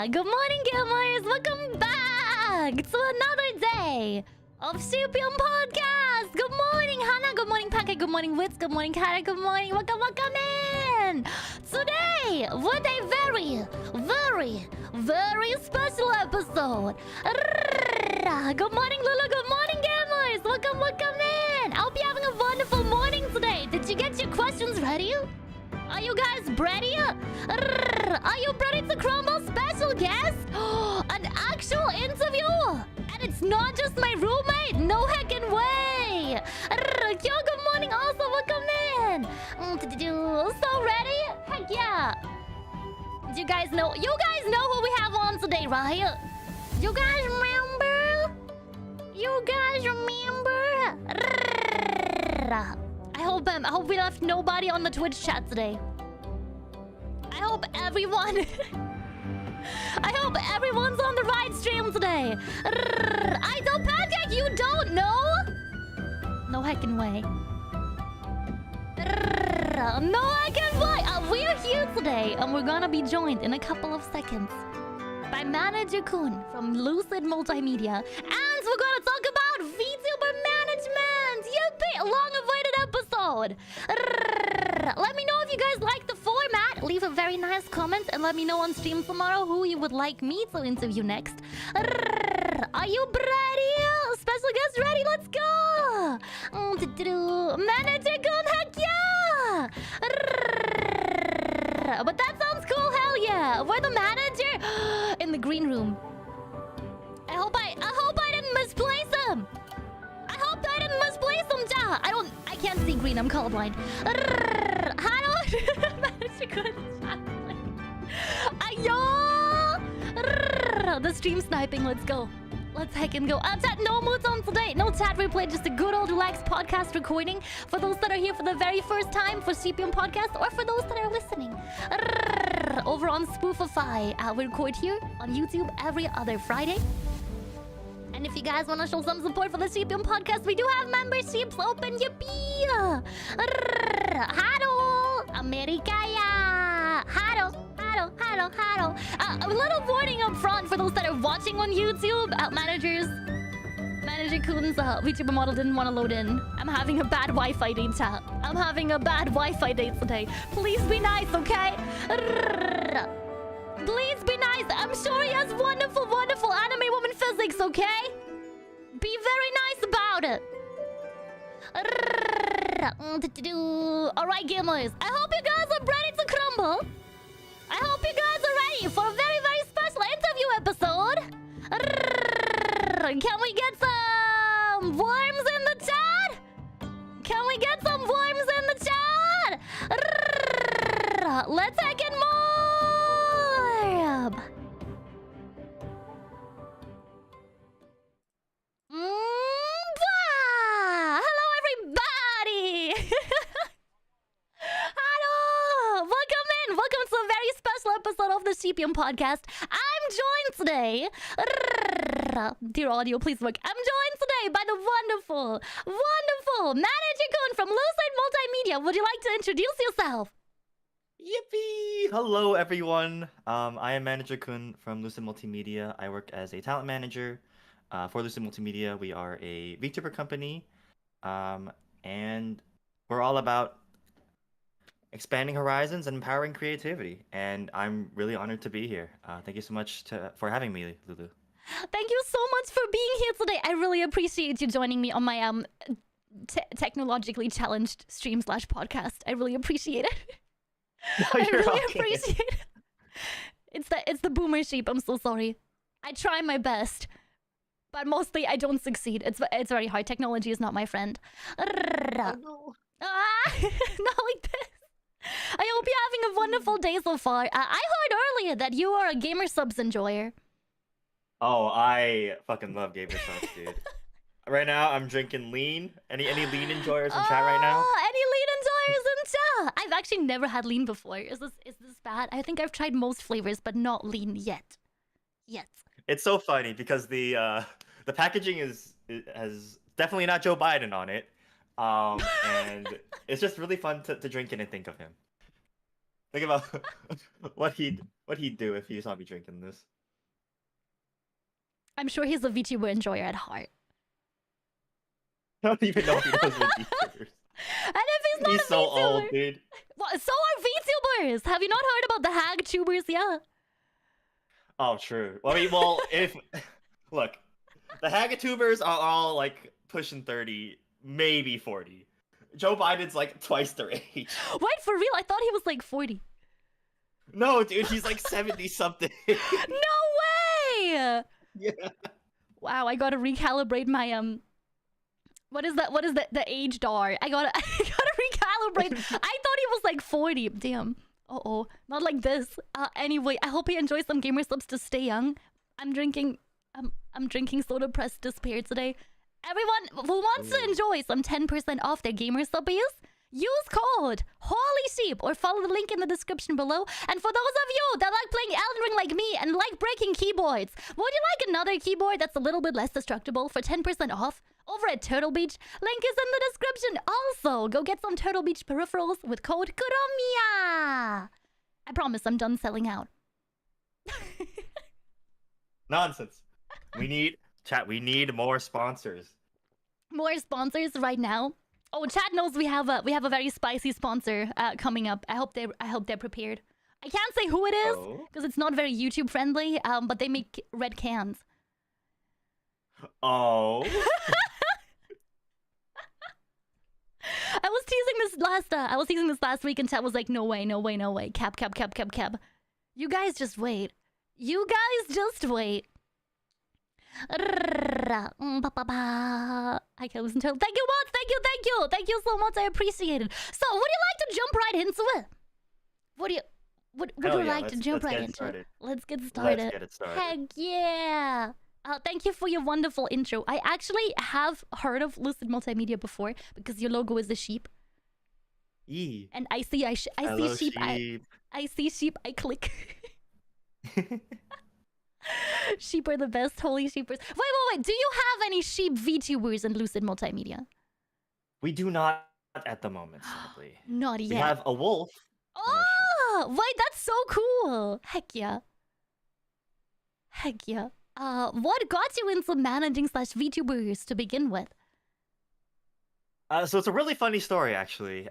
Good morning, gamers! Welcome back to another day of Sheepium podcast! Good morning, Hannah! Good morning, Pancake! Good morning, Wits! Good morning, Kara! Good morning! Welcome in! Today, with a very special episode! Good morning, Lulu! Good morning, gamers! Welcome in! I hope you're having a wonderful morning today! Did you get your questions ready? Are you guys ready? Are you ready to crumble, special guest? An actual interview? And it's not just my roommate. No heckin' way. Yo, good morning. Also, welcome in. So ready? Heck yeah. Do you guys know? You guys know who we have on today, right? You guys remember? You guys remember? I hope we left nobody on the Twitch chat today. I hope everyone's on the right stream today. I don't Pancake, you don't know? No heckin' way. No heckin' way. We're here today and we're gonna be joined in a couple of seconds by Manager-kun from Lucid Multimedia. And we're gonna talk about VTuber management! Yippee! Long-awaited episode! Let me know if you guys like the format. Leave a very nice comment and let me know on stream tomorrow who you would like me to interview next. Are you ready? Special guest ready? Let's go! Manager-kun, heck yeah! But that sounds cool, hell yeah! We're the manager in the green room. I hope I didn't misplace him. I hope I didn't misplace him, ja. I can't see green. I'm colorblind. Manager-kun. Ayo! The stream sniping. Let's go. Let's heckin' go. Chat, no moods on today. No chat replay, just a good old relaxed podcast recording for those that are here for the very first time for Sheepium podcast or for those that are listening over on Spoofify. We record here on YouTube every other Friday. And if you guys want to show some support for the Sheepium podcast, we do have memberships open. Yippee! Hello! Americaya! Hello! Hello. A little warning up front for those that are watching on YouTube. Manager-kun's VTuber model didn't want to load in. I'm having a bad Wi-Fi day, chat. I'm having a bad Wi-Fi day today. Please be nice, okay? Please be nice. I'm sure he has wonderful anime woman physics, okay? Be very nice about it. Alright, gamers. I hope you guys are ready to crumble. I hope you guys are ready for a very special interview episode. Can we get some worms in the chat? Can we get some worms in the chat? Let's take it more. Hello, everybody. Hello! Welcome to a very special episode of the Sheepium podcast. I'm joined today... Dear audio, please look. I'm joined today by the wonderful Manager-kun from Lucid Multimedia. Would you like to introduce yourself? Yippee! Hello, everyone. I am Manager-kun from Lucid Multimedia. I work as a talent manager for Lucid Multimedia. We are a VTuber company, and we're all about expanding horizons and empowering creativity. And I'm really honored to be here. Thank you so much for having me, Lulu. Thank you so much for being here today. I really appreciate you joining me on my technologically challenged stream/podcast. I really appreciate it. I really appreciate it. It's the boomer sheep. I'm so sorry. I try my best, but mostly I don't succeed. It's very hard. Technology is not my friend. Oh, no. Not like this. I hope you're having a wonderful day so far. I heard earlier that you are a gamer subs enjoyer. Oh, I fucking love gamer subs, dude. Right now, I'm drinking lean. Any lean enjoyers in chat right now? Any lean enjoyers in chat? I've actually never had lean before. Is this bad? I think I've tried most flavors, but not lean yet. It's so funny because the packaging has definitely not Joe Biden on it. And it's just really fun to drink it and think of him. Think about what he'd do if he saw me drinking this. I'm sure he's a VTuber enjoyer at heart. I don't even know if he knows what VTubers. And if he's not He's a so VTuber, old, dude. well, so are VTubers. Have you not heard about the hag tubers? Yeah. Oh, true. I mean, well, if look, the Hagatubers are all like pushing 30, maybe 40. Joe Biden's like twice their age. Wait, for real? I thought he was like 40. No, dude, he's like 70 something. No way! Yeah. Wow, I gotta recalibrate my What is that? What is the age dar? I gotta recalibrate. I thought he was like 40. Damn. Uh-oh. Not like this. Anyway, I hope you enjoy some gamer subs to stay young. I'm drinking soda pressed despair today. Everyone who wants to enjoy some 10% off their gamer subbies, use code HOLYSHEEP or follow the link in the description below. And for those of you that like playing Elden Ring like me and like breaking keyboards, would you like another keyboard that's a little bit less destructible for 10% off? Over at Turtle Beach, link is in the description. Also, go get some Turtle Beach peripherals with code KUROMIYA. I promise I'm done selling out. Nonsense. We need more sponsors. More sponsors right now. Oh, chat knows we have a very spicy sponsor coming up. I hope they're prepared. I can't say who it is because it's not very YouTube friendly. But they make red cans. Oh. I was teasing this last week, and chat was like, "No way, no way, no way! Cap. You guys just wait. You guys just wait." I can listen to it. Thank you, Mods. Thank you so much. I appreciate it. So, would you like to jump right into it? Would you like to jump right into it? Let's get started. Let's get it started. Heck yeah! Thank you for your wonderful intro. I actually have heard of Lucid Multimedia before because your logo is a sheep. And I see sheep. I see sheep. I click. Sheep are the best. Holy sheepers. Wait. Do you have any sheep VTubers in Lucid Multimedia? We do not at the moment, sadly. Not yet. We have a wolf. Oh, wait, that's so cool. Heck yeah. What got you into managing / VTubers to begin with? So it's a really funny story, actually.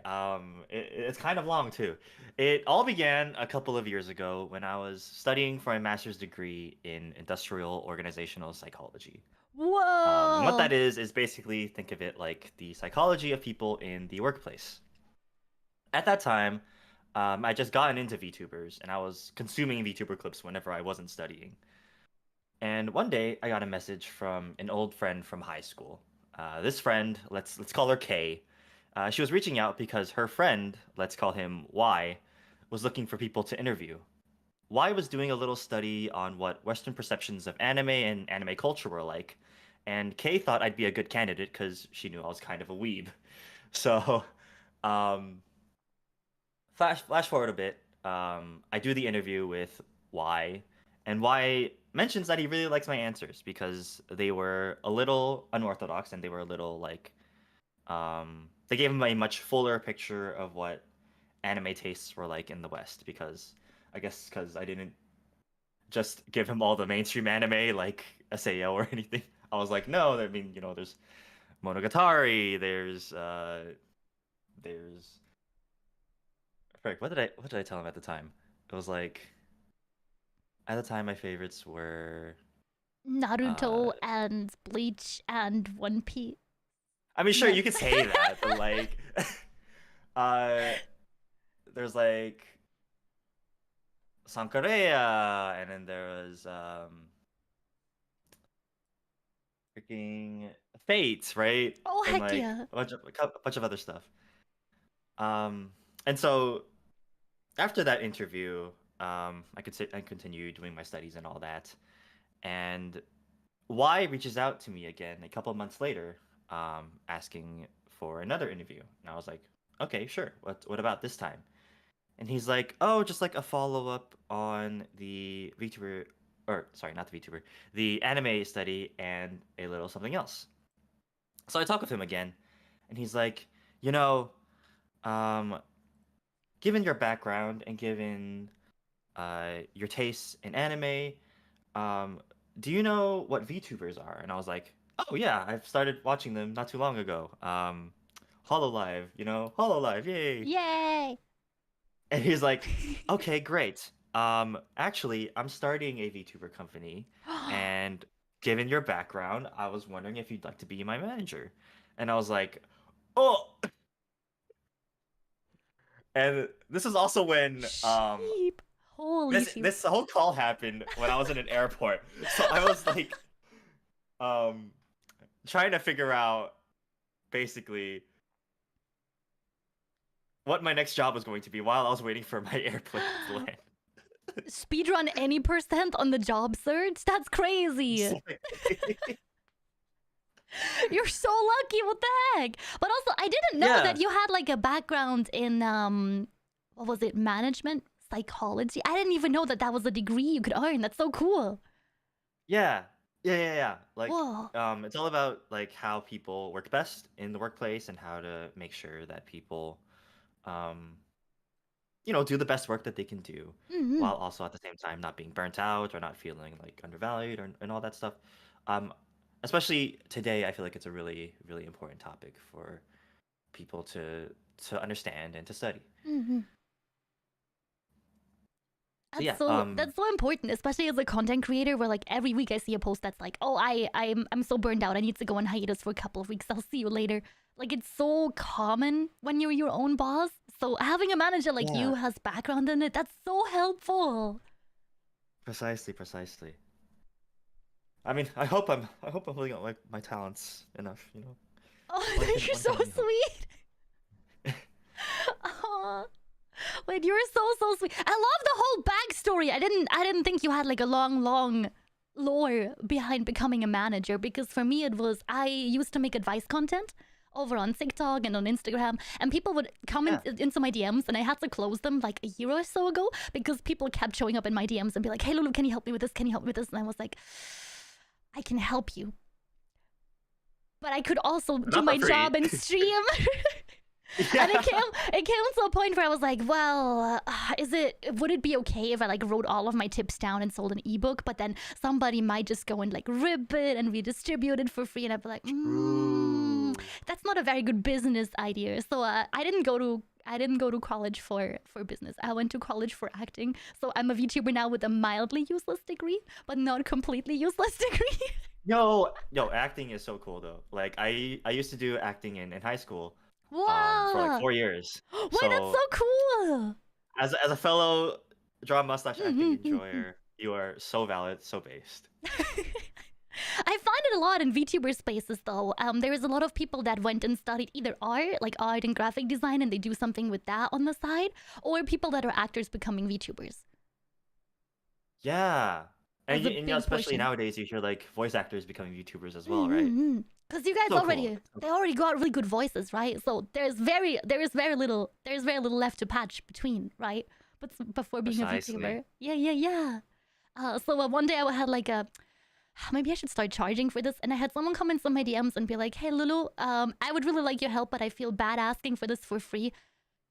It's kind of long too. It all began a couple of years ago when I was studying for a master's degree in industrial organizational psychology. Whoa! What that is basically, think of it like the psychology of people in the workplace. At that time, I just gotten into VTubers, and I was consuming VTuber clips whenever I wasn't studying. And one day, I got a message from an old friend from high school. This friend, let's call her Kay. She was reaching out because her friend, let's call him Y, was looking for people to interview. Y was doing a little study on what Western perceptions of anime and anime culture were like, and Kay thought I'd be a good candidate because she knew I was kind of a weeb. So, flash forward a bit. I do the interview with Y, and Y mentions that he really likes my answers because they were a little unorthodox and they were a little like they gave him a much fuller picture of what anime tastes were like in the West, because I didn't just give him all the mainstream anime like SAO or anything. I was like, no, I mean, there's Monogatari, there's frick, what did I tell him at the time? It was like, at the time, my favorites were Naruto and Bleach and One Piece. I mean, sure, you could say that, but like, there's like Sankareya, and then there was freaking Fate, right? Oh, and heck like, yeah! a bunch of other stuff. And so after that interview, I continue doing my studies and all that, and Y reaches out to me again a couple of months later, asking for another interview, and I was like, okay, sure. What about this time? And he's like, oh, just like a follow up on the VTuber, or sorry, not the VTuber, the anime study, and a little something else. So I talk with him again, and he's like, given your background and given your tastes in anime, um, do you know what VTubers are? And I was like, oh yeah, I've started watching them not too long ago. Hololive, Hololive, yay! Yay! And he's like, okay, great. Actually, I'm starting a VTuber company, and given your background, I was wondering if you'd like to be my manager. And I was like, oh. And this is also when Sheep. Holy sheep. this whole call happened when I was in an airport. So I was like trying to figure out basically what my next job was going to be while I was waiting for my airplane to land. Speedrun any % on the job search? That's crazy. You're so lucky. What the heck? But also, I didn't know that you had like a background in what was it? Management psychology. I didn't even know that that was a degree you could earn. That's so cool. Yeah. Like, Whoa. it's all about like how people work best in the workplace and how to make sure that people, do the best work that they can do, while also at the same time not being burnt out or not feeling like undervalued and all that stuff. Especially today, I feel like it's a really, really important topic for people to understand and to study. That's so important, especially as a content creator, where like every week I see a post that's like, oh, I'm so burned out, I need to go on hiatus for a couple of weeks, I'll see you later. Like, it's so common when you're your own boss. So having a manager like you has background in it, that's so helpful. Precisely. I mean, I hope I'm holding out my talents enough, Oh, you're so sweet. Aww. Wait, you're so sweet. I love the whole backstory. I didn't think you had like a long lore behind becoming a manager, because for me it was, I used to make advice content over on TikTok and on Instagram, and people would come into my DMs, and I had to close them like a year or so ago because people kept showing up in my DMs and be like, hey Lulu, can you help me with this? Can you help me with this? And I was like, I can help you, but I could also do my job and stream. And it came to a point where I was like, well, would it be okay if I like wrote all of my tips down and sold an ebook, but then somebody might just go and like rip it and redistribute it for free, and I'd be like, that's not a very good business idea. So I didn't go to college for business. I went to college for acting. So I'm a VTuber now with a mildly useless degree, but not completely useless degree. Yo, acting is so cool though. Like I used to do acting in high school. Wow. For like 4 years. Wait, that's so cool. As a fellow drama / acting enjoyer, you are so valid, so based. I find it a lot in VTuber spaces though. There is a lot of people that went and studied either art and graphic design, and they do something with that on the side, or people that are actors becoming VTubers. Yeah. And especially nowadays, you hear like voice actors becoming VTubers as well, right? Because you guys they already got really good voices, right? So there is very little left to patch between, right? But before being a VTuber, yeah. So one day I had like maybe I should start charging for this, and I had someone come into my DMs and be like, "Hey Lulu, I would really like your help, but I feel bad asking for this for free.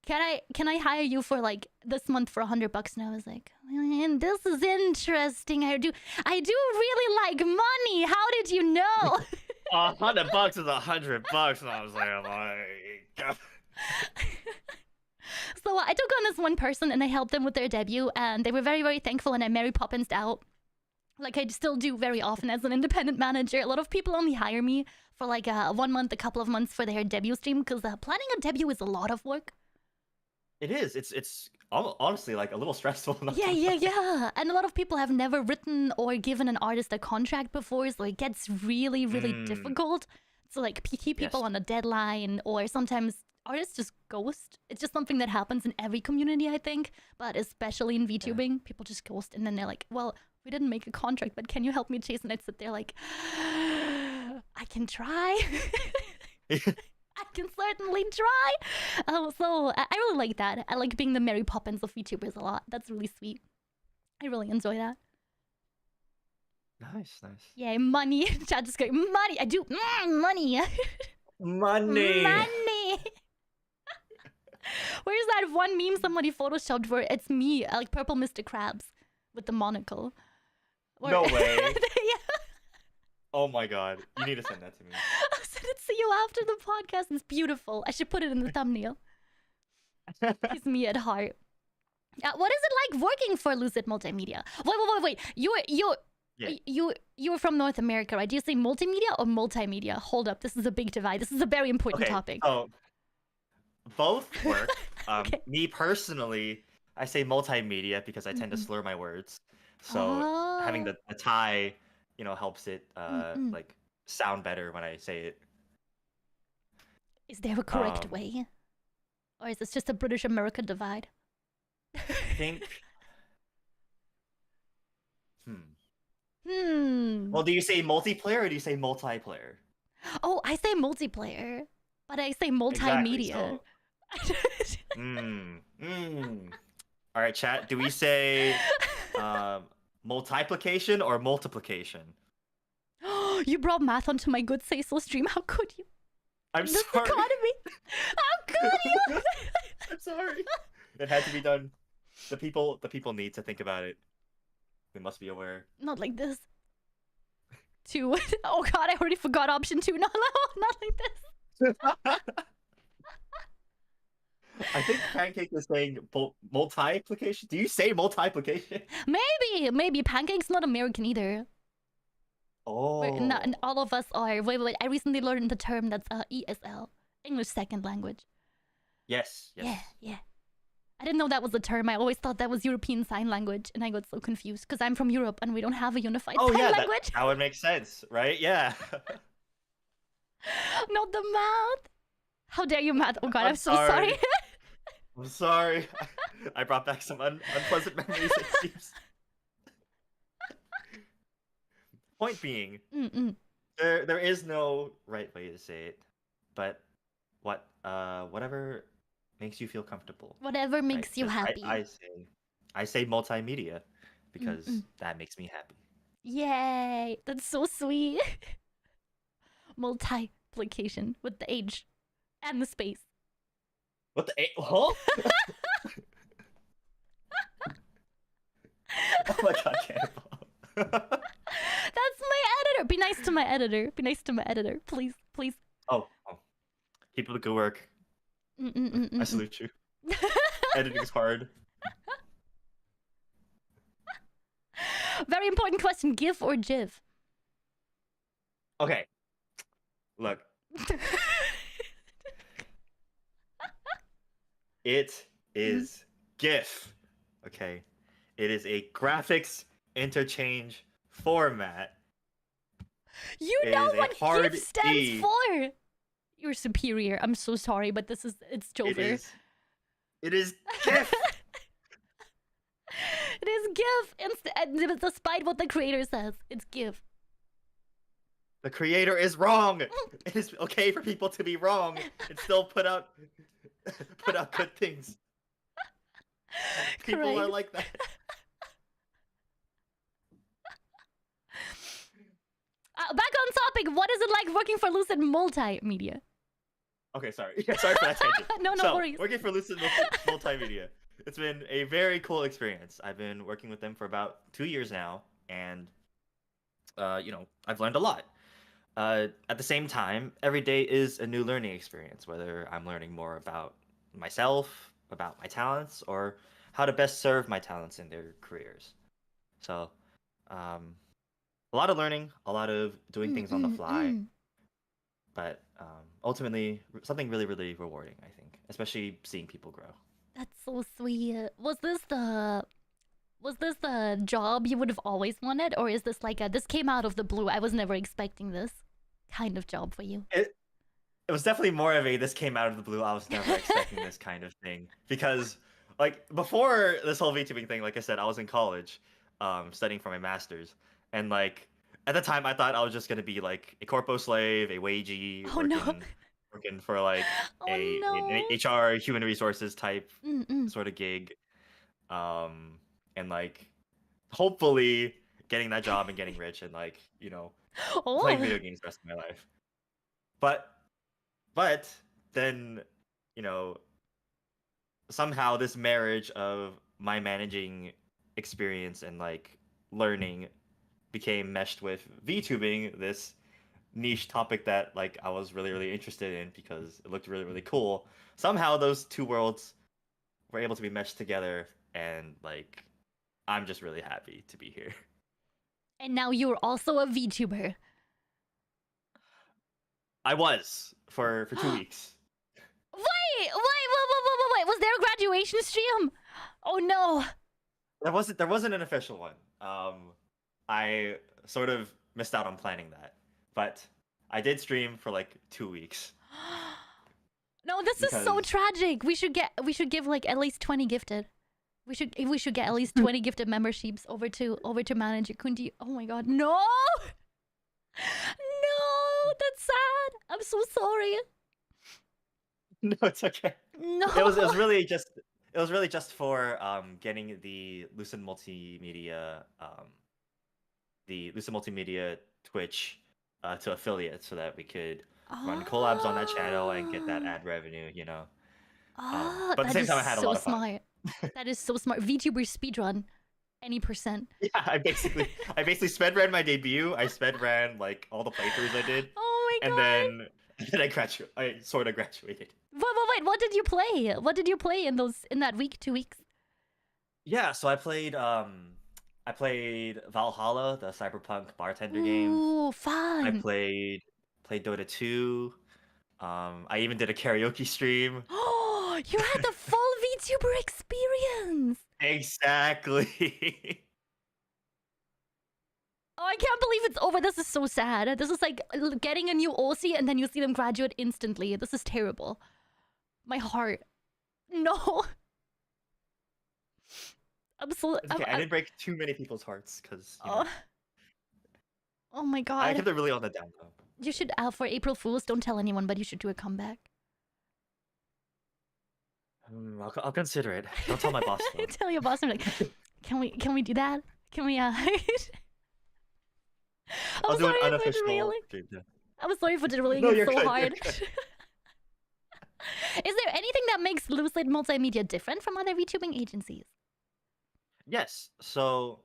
Can I hire you for like this month for $100?" And I was like, man, this is interesting. I do really like money. How did you know? $100 is $100, and I was like, oh my god. So I took on this one person and I helped them with their debut, and they were very, very thankful, and I Mary Poppins'd out. Like I still do very often as an independent manager. A lot of people only hire me for like 1 month, a couple of months for their debut stream, because planning a debut is a lot of work. It is. It's honestly like a little stressful. Yeah. And a lot of people have never written or given an artist a contract before, so it gets really, really difficult. So like keep people on a deadline, or sometimes artists just ghost. It's just something that happens in every community, I think, but especially in VTubing, people just ghost, and then they're like, well, we didn't make a contract, but can you help me chase? And I'd sit there like, I can try. I can certainly try. So I really like that. I like being the Mary Poppins of VTubers a lot. That's really sweet. I really enjoy that. Nice. Yeah, money. Chat just going, money. I do money. Money. Where's that one meme somebody photoshopped where it's me, like purple Mr. Krabs with the monocle? No way. Yeah. Oh my god. You need to send that to me. I'll send it to you after the podcast. It's beautiful. I should put it in the thumbnail. It's me at heart. What is it like working for Lucid Multimedia? Wait. You were from North America, right? Do you say multimedia or multimedia? Hold up, this is a big divide. This is a very important topic. Oh, both work. Okay. Me personally, I say multimedia because I tend to slur my words. So having the tie, helps it like sound better when I say it. Is there a correct way? Or is this just a British America divide? I think. Well, do you say multiplayer or do you say multiplayer? Oh, I say multiplayer, but I say multimedia. Exactly, All right, chat. Do we say multiplication or multiplication? You brought math onto my good say so stream. How could you? I'm this sorry. economy. How could you? I'm sorry. It had to be done. The people need to think about it. They must be aware. Not like this. 2. Oh god, I already forgot option 2. Not like this. I think Pancake is saying multiplication. Do you say multiplication? Maybe Pancake's not American either. Oh. Not all of us are. Wait. I recently learned the term that's ESL, English second language. Yes. Yeah. I didn't know that was a term. I always thought that was European Sign Language, and I got so confused because I'm from Europe and we don't have a unified sign language. That would make sense, right? Yeah. Not the math. How dare you, math? Oh god, I'm so sorry. I'm sorry. I brought back some unpleasant memories, it seems. Point being, there is no right way to say it, but whatever makes you feel comfortable. Whatever makes you happy. I say multimedia because that makes me happy. Yay! That's so sweet. Multiplication with the H and the space. What the H? Huh? Oh my god, Cannonball. That's my editor. Be nice to my editor. Be nice to my editor, please. Oh. Keep up the good work. I salute you. Editing is hard. Very important question. GIF or GIF? Okay. Look. It is GIF. Okay. It is a graphics interchange format. You know what GIF stands for. You're superior. I'm so sorry, but it's Jover. It is GIF. It is GIF. Despite what the creator says, it's GIF. The creator is wrong. It is okay for people to be wrong and still put out good things. People are like that. Back on topic. What is it like working for Lucid Multimedia? Okay, sorry. Sorry for that tangent. No worries. Working for Lucid Multimedia. It's been a very cool experience. I've been working with them for about 2 years now, and I've learned a lot. At the same time, every day is a new learning experience, whether I'm learning more about myself, about my talents, or how to best serve my talents in their careers. So, a lot of learning, a lot of doing things on the fly, but ultimately something really, really rewarding, I think, especially seeing people grow. That's so sweet. Was this the job you would have always wanted, or is this like this came out of the blue? I was never expecting this kind of job for you. It was definitely more of a this came out of the blue. I was never expecting this kind of thing because, like, before this whole VTubing thing, like I said, I was in college, studying for my master's, and like at the time I thought I was just gonna be like a corpo slave, a wagey, working for like an HR human resources type sort of gig, and like hopefully getting that job and getting rich and like playing video games the rest of my life. But then somehow this marriage of my managing experience and like learning became meshed with VTubing, this niche topic that like I was really interested in because it looked really cool. Somehow those two worlds were able to be meshed together, and like I'm just really happy to be here. And now you're also a VTuber. I was for 2 weeks. Wait. Was there a graduation stream? Oh no. There wasn't an official one. I sort of missed out on planning that, but I did stream for like 2 weeks No, this is so because tragic. We should give like at least 20 gifted. We should get at least 20 gifted memberships over to Manager-kun. Oh my god. No! No, that's sad. I'm so sorry. no, it's okay. No. It was really just for getting the Lucid Multimedia Twitch to affiliate so that we could run collabs on that channel and get that ad revenue, you know. But at the that same is time, I had a so lot of fun. smart. That is so smart. VTuber speedrun. Any percent. Yeah, I basically sped ran my debut. I sped ran like all the playthroughs I did, Oh my and god. then I sort of graduated. Wait, what did you play? What did you play in that week, 2 weeks? Yeah, so I played Valhalla, the cyberpunk bartender game. Ooh, I fun. played Dota 2. I even did a karaoke stream. Oh, you had the full VTuber experience. Exactly. Oh, I can't believe it's over. This is so sad. This is like getting a new OC and then you see them graduate instantly. This is terrible. My heart. No. I'm so. It's okay. I didn't break too many people's hearts because Oh my I god. kept it really on the down low. You should, for April Fools, don't tell anyone, but you should do a comeback. I'll consider it. Don't tell my boss though. Tell your boss, I'm like, can we do that? Can we, I'll I'm do an sorry for unofficial derailing. stream. Yeah. I'm sorry for derailing No, it you're so good, you're hard. good. Is there anything that makes Lucid Multimedia different from other VTubing agencies? Yes. So,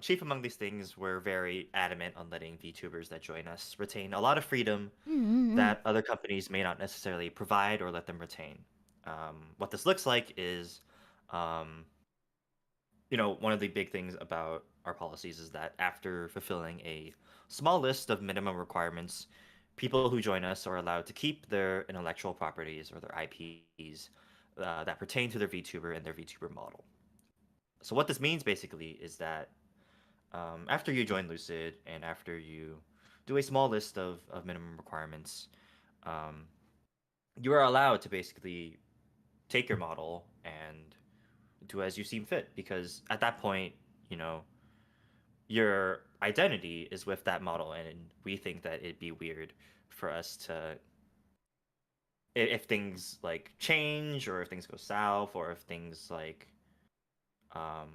chief among these things, we're very adamant on letting VTubers that join us retain a lot of freedom that other companies may not necessarily provide or let them retain. What this looks like is, one of the big things about our policies is that after fulfilling a small list of minimum requirements, people who join us are allowed to keep their intellectual properties or their IPs that pertain to their VTuber and their VTuber model. So what this means basically is that after you join Lucid and after you do a small list of minimum requirements, um, you are allowed to basically take your model and do as you seem fit because at that point, your identity is with that model, and we think that it'd be weird for us to if things like change or if things go south or if things like um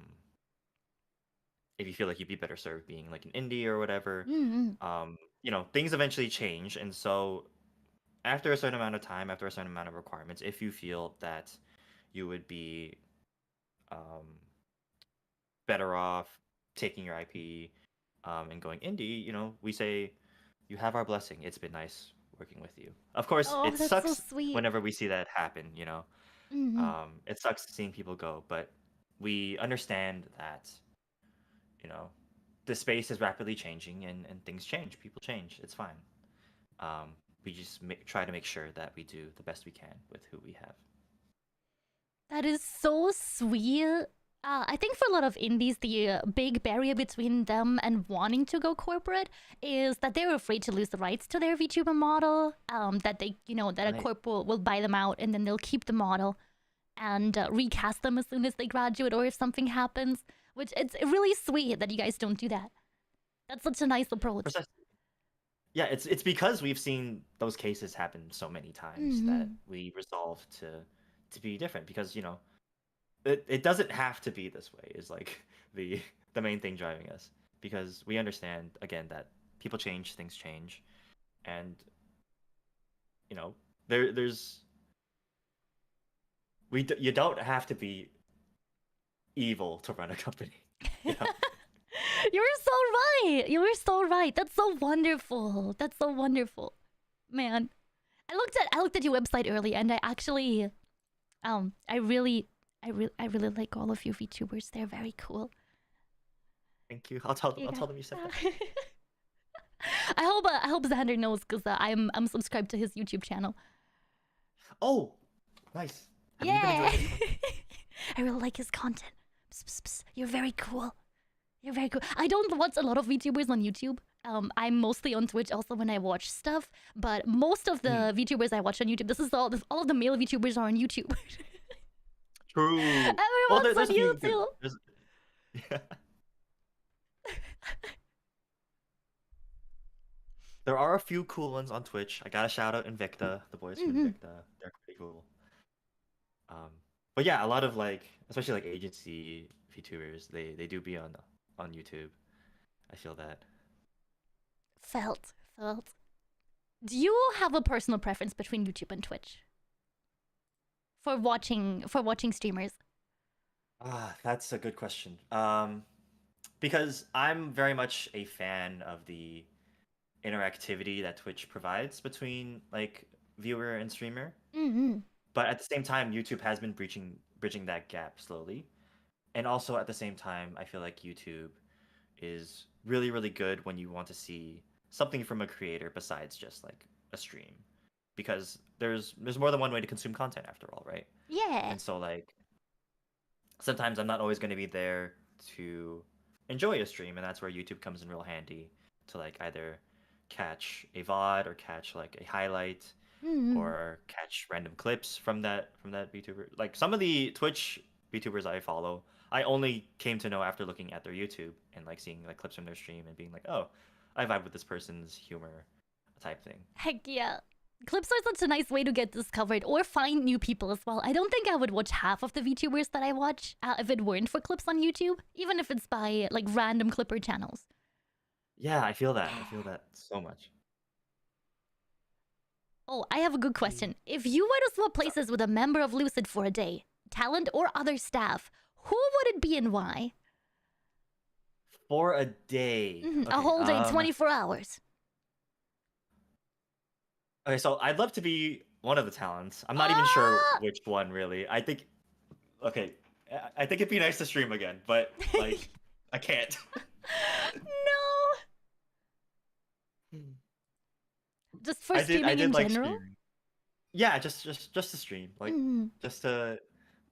if you feel like you'd be better served being like an indie or whatever, things eventually change, and so after a certain amount of time, after a certain amount of requirements, if you feel that you would be um better off taking your IP and going indie, we say you have our blessing. It's been nice working with you. Of course, Oh, it that's so sucks sweet. whenever we see that happen. It sucks seeing people go, but we understand that you know the space is rapidly changing and things change. People change. It's fine. We just try to make sure that we do the best we can with who we have. That is so sweet. I think for a lot of indies, the big barrier between them and wanting to go corporate is that they're afraid to lose the rights to their VTuber model. That that a Right. corp will buy them out and then they'll keep the model and recast them as soon as they graduate or if something happens. Which it's really sweet that you guys don't do that. That's such a nice approach. Precisely. Yeah, it's because we've seen those cases happen so many times that we resolve to be different because it doesn't have to be this way is like the main thing driving us because we understand again that people change, things change, and there's you don't have to be evil to run a company. You know? You're so right. You're so right. That's so wonderful. That's so wonderful, man. I looked at your website earlier, and I actually, I really like all of you VTubers. They're very cool. Thank you. I'll tell them you said that. I hope Xander knows because I'm subscribed to his YouTube channel. Oh, nice. Have you been Yeah. enjoying it? I really like his content. Psst, psst, psst. You're very cool. You're very cool. I don't watch a lot of VTubers on YouTube. I'm mostly on Twitch also when I watch stuff. But most of the VTubers I watch on YouTube, all of the male VTubers are on YouTube. True. Everyone's on YouTube. Yeah. There are a few cool ones on Twitch. I gotta shout out Invicta, the boys from Invicta. They're pretty cool. But yeah, a lot of especially agency VTubers, they do be on YouTube. I feel that. Felt. Do you have a personal preference between YouTube and Twitch? For watching streamers? That's a good question. Because I'm very much a fan of the interactivity that Twitch provides between viewer and streamer. But at the same time, YouTube has been bridging that gap slowly. And also at the same time, I feel like YouTube is really, really good when you want to see something from a creator besides just a stream. Because there's more than one way to consume content after all, right? Yeah. And so sometimes I'm not always going to be there to enjoy a stream, and that's where YouTube comes in real handy to either catch a VOD or catch a highlight or catch random clips from that VTuber. Some of the Twitch VTubers I follow, I only came to know after looking at their YouTube and seeing clips from their stream and being oh, I vibe with this person's humor type thing. Heck yeah. Clips are such a nice way to get discovered or find new people as well. I don't think I would watch half of the VTubers that I watch if it weren't for clips on YouTube, even if it's by random clipper channels. Yeah, I feel that. I feel that so much. Oh, I have a good question. If you were to swap places with a member of Lucid for a day, talent or other staff, who would it be and why? For a day. Okay, a whole day, 24 hours. Okay, so I'd love to be one of the talents. I'm not even sure which one, really. I think it'd be nice to stream again, but I can't. No. Just for streaming in general? Streaming. Yeah, just to stream, just to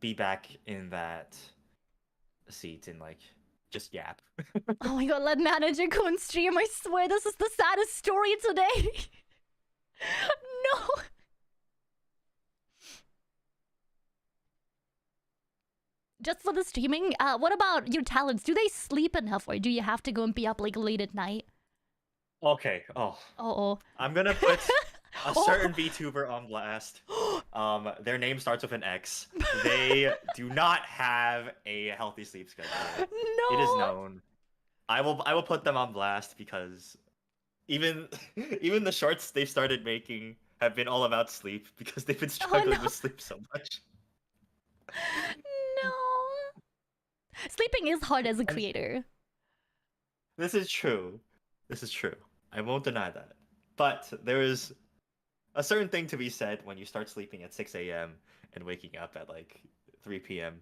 be back in that seat and just yap. Oh my god, let Manager-kun stream. I swear this is the saddest story today. No. Just for the streaming? What about your talents? Do they sleep enough, or do you have to go and be up late at night? Okay. Oh. I'm gonna put a certain VTuber on blast. Their name starts with an X. They do not have a healthy sleep schedule. No. It is known. I will put them on blast because even the shorts they've started making have been all about sleep because they've been struggling with sleep so much. No. Sleeping is hard as a creator. This is true. I won't deny that. But there is a certain thing to be said when you start sleeping at 6 a.m. and waking up at 3 p.m.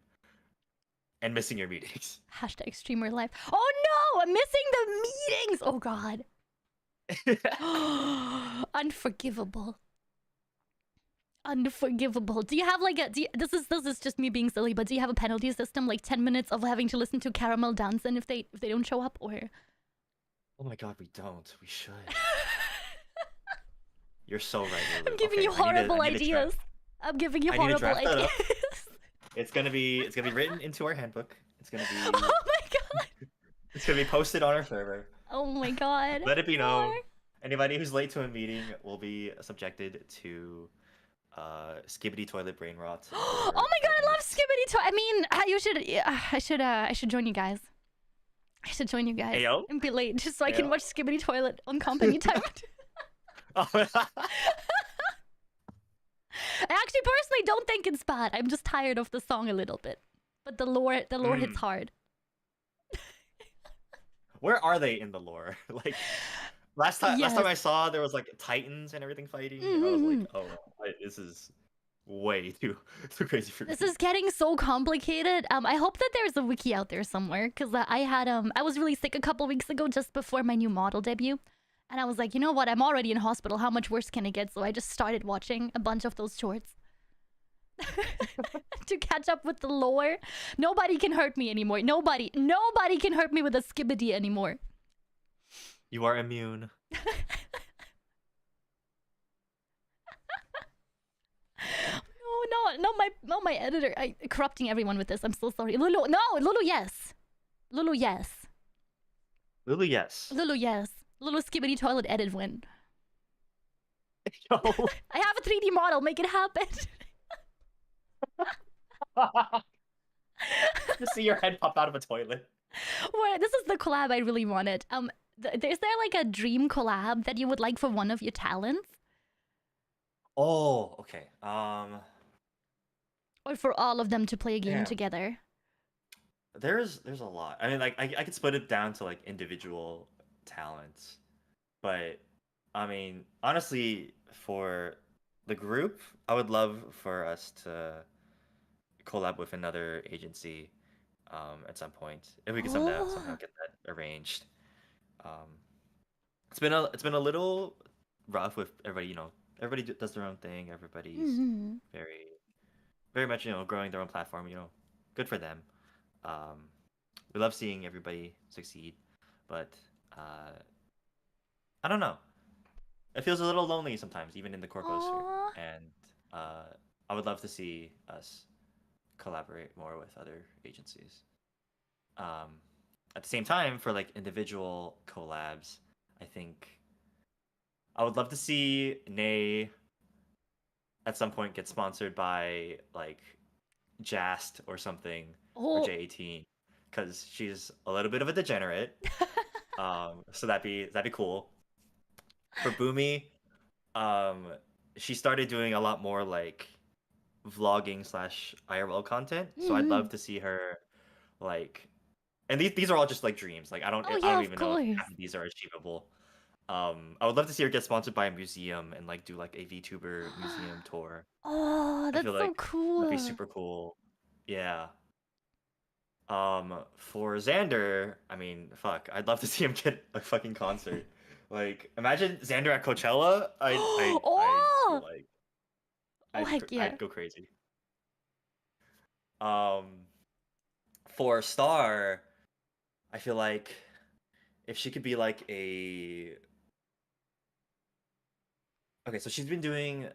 and missing your meetings. Hashtag streamer life. Oh no! I'm missing the meetings! Oh god. Unforgivable. Do you have this is just me being silly, but do you have a penalty system, 10 minutes of having to listen to Caramel dancing if they don't show up, or? Oh my god, we don't. We should. You're so right, Lulu. I'm giving you horrible ideas. I'm giving you horrible ideas. It's gonna be written into our handbook. It's gonna be. Oh my god. It's gonna be posted on our server. Oh my god. Let it be known. Anybody who's late to a meeting will be subjected to skibbity toilet brain rot. Oh my god, I love skibbity toilet. I mean, I should join you guys. I should join you guys. Ayo? And be late just so I can watch skibbity toilet on company time. I actually personally don't think it's bad. I'm just tired of the song a little bit. But the lore hits hard. Where are they in the lore? Like last time Yes. I saw there was like titans and everything fighting. And I was like, oh, this is way too crazy for me. This is getting so complicated. I hope that there's a wiki out there somewhere because I was really sick a couple weeks ago just before my new model debut, and I was like, you know what? I'm already in hospital. How much worse can it get? So I just started watching a bunch of those shorts to catch up with the lore. Nobody can hurt me anymore. Nobody can hurt me with a skibbity anymore. You are immune. No, my editor. Corrupting everyone with this. I'm so sorry. Lulu, yes. Lulu, yes. Lulu, yes. Lulu, yes. Lulu skibbity toilet edit win. Yo. I have a 3D model. Make it happen. Just see your head pop out of a toilet. Well, this is the collab I really wanted. Is there like a dream collab that you would like for one of your talents? Oh, okay. Or for all of them to play a game together? There's a lot. I mean, like I could split it down to like individual talents, but I mean, honestly, for the group, I would love for us to collab with another agency at some point if we could somehow get that arranged. It's been a little rough with everybody. You know, everybody does their own thing. Everybody's very much, you know, growing their own platform. You know, good for them. We love seeing everybody succeed, but I don't know. It feels a little lonely sometimes, even in the corposphere. And I would love to see us collaborate more with other agencies. At the same time, for like individual collabs, I think I would love to see Nay at some point get sponsored by like Jast or something, or J18, because she's a little bit of a degenerate. So that'd be cool. For Boomy, she started doing a lot more like vlogging / IRL content. So I'd love to see her like, and these are all just like dreams. Like I don't even know if half of these are achievable. I would love to see her get sponsored by a museum and like do like a VTuber museum tour. Oh, that's so cool. That'd be super cool. Yeah. For Xander, I mean, fuck, I'd love to see him get a fucking concert. Like, imagine Xander at Coachella. I'd go crazy. For Star, I feel like if she could be like a... Okay, so she's been doing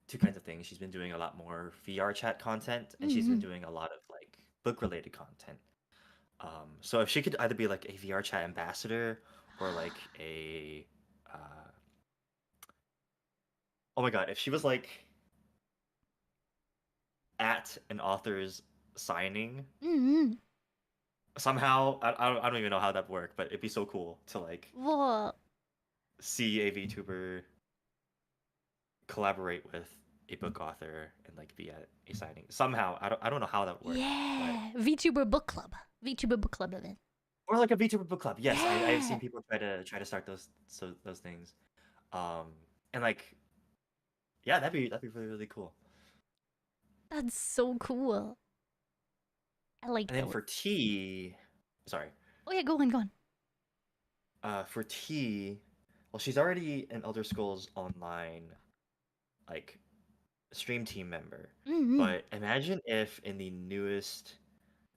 two kinds of things. She's been doing a lot more VR chat content, and she's been doing a lot of like book-related content. So if she could either be like a VR chat ambassador or like a... Oh my god, if she was like at an author's signing, somehow, I don't even know how that'd work, but it'd be so cool to like see a VTuber collaborate with a book author and like be at a signing somehow. I don't know how that works. Yeah, but... VTuber book club event, or like a VTuber book club. Yes, I've seen people try to start those things, and like, yeah, that'd be really, really cool. That's so cool. I like. And then for T, sorry. Oh yeah, go on. For T, well, she's already an Elder Scrolls Online, like, stream team member. But imagine if in the newest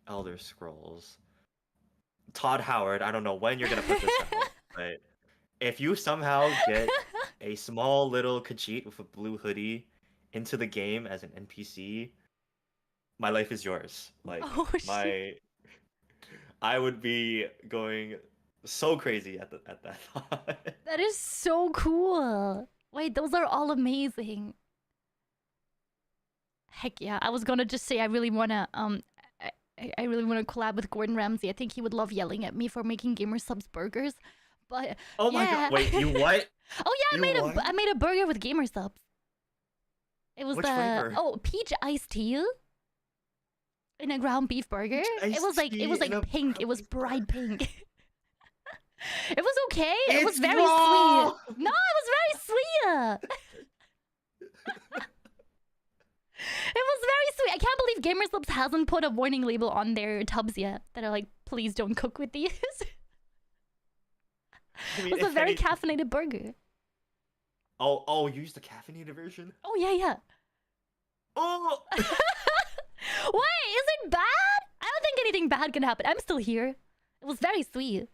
Elder Scrolls, Todd Howard, I don't know when you're gonna put this out, but if you somehow get a small little Khajiit with a blue hoodie into the game as an NPC, my life is yours. Like, I would be going so crazy at that thought. That is so cool. Wait, those are all amazing. Heck yeah! I was gonna just say I really wanna I really wanna collab with Gordon Ramsay. I think he would love yelling at me for making Gamer Subs burgers. But oh my god! Wait, you what? Oh yeah, I made a burger with Gamer Subs. It was Which flavor? peach iced tea in a ground beef burger. It was like pink. It was bright pink. It was okay. It was It's very raw! sweet. No, it was very sweet. It was very sweet. I can't believe Gamerslips hasn't put a warning label on their tubs yet that are like, please don't cook with these. I mean, It was a if very anything- caffeinated burger. Oh, you used the caffeinated version? Oh yeah. Oh! Wait, is it bad? I don't think anything bad can happen. I'm still here. It was very sweet.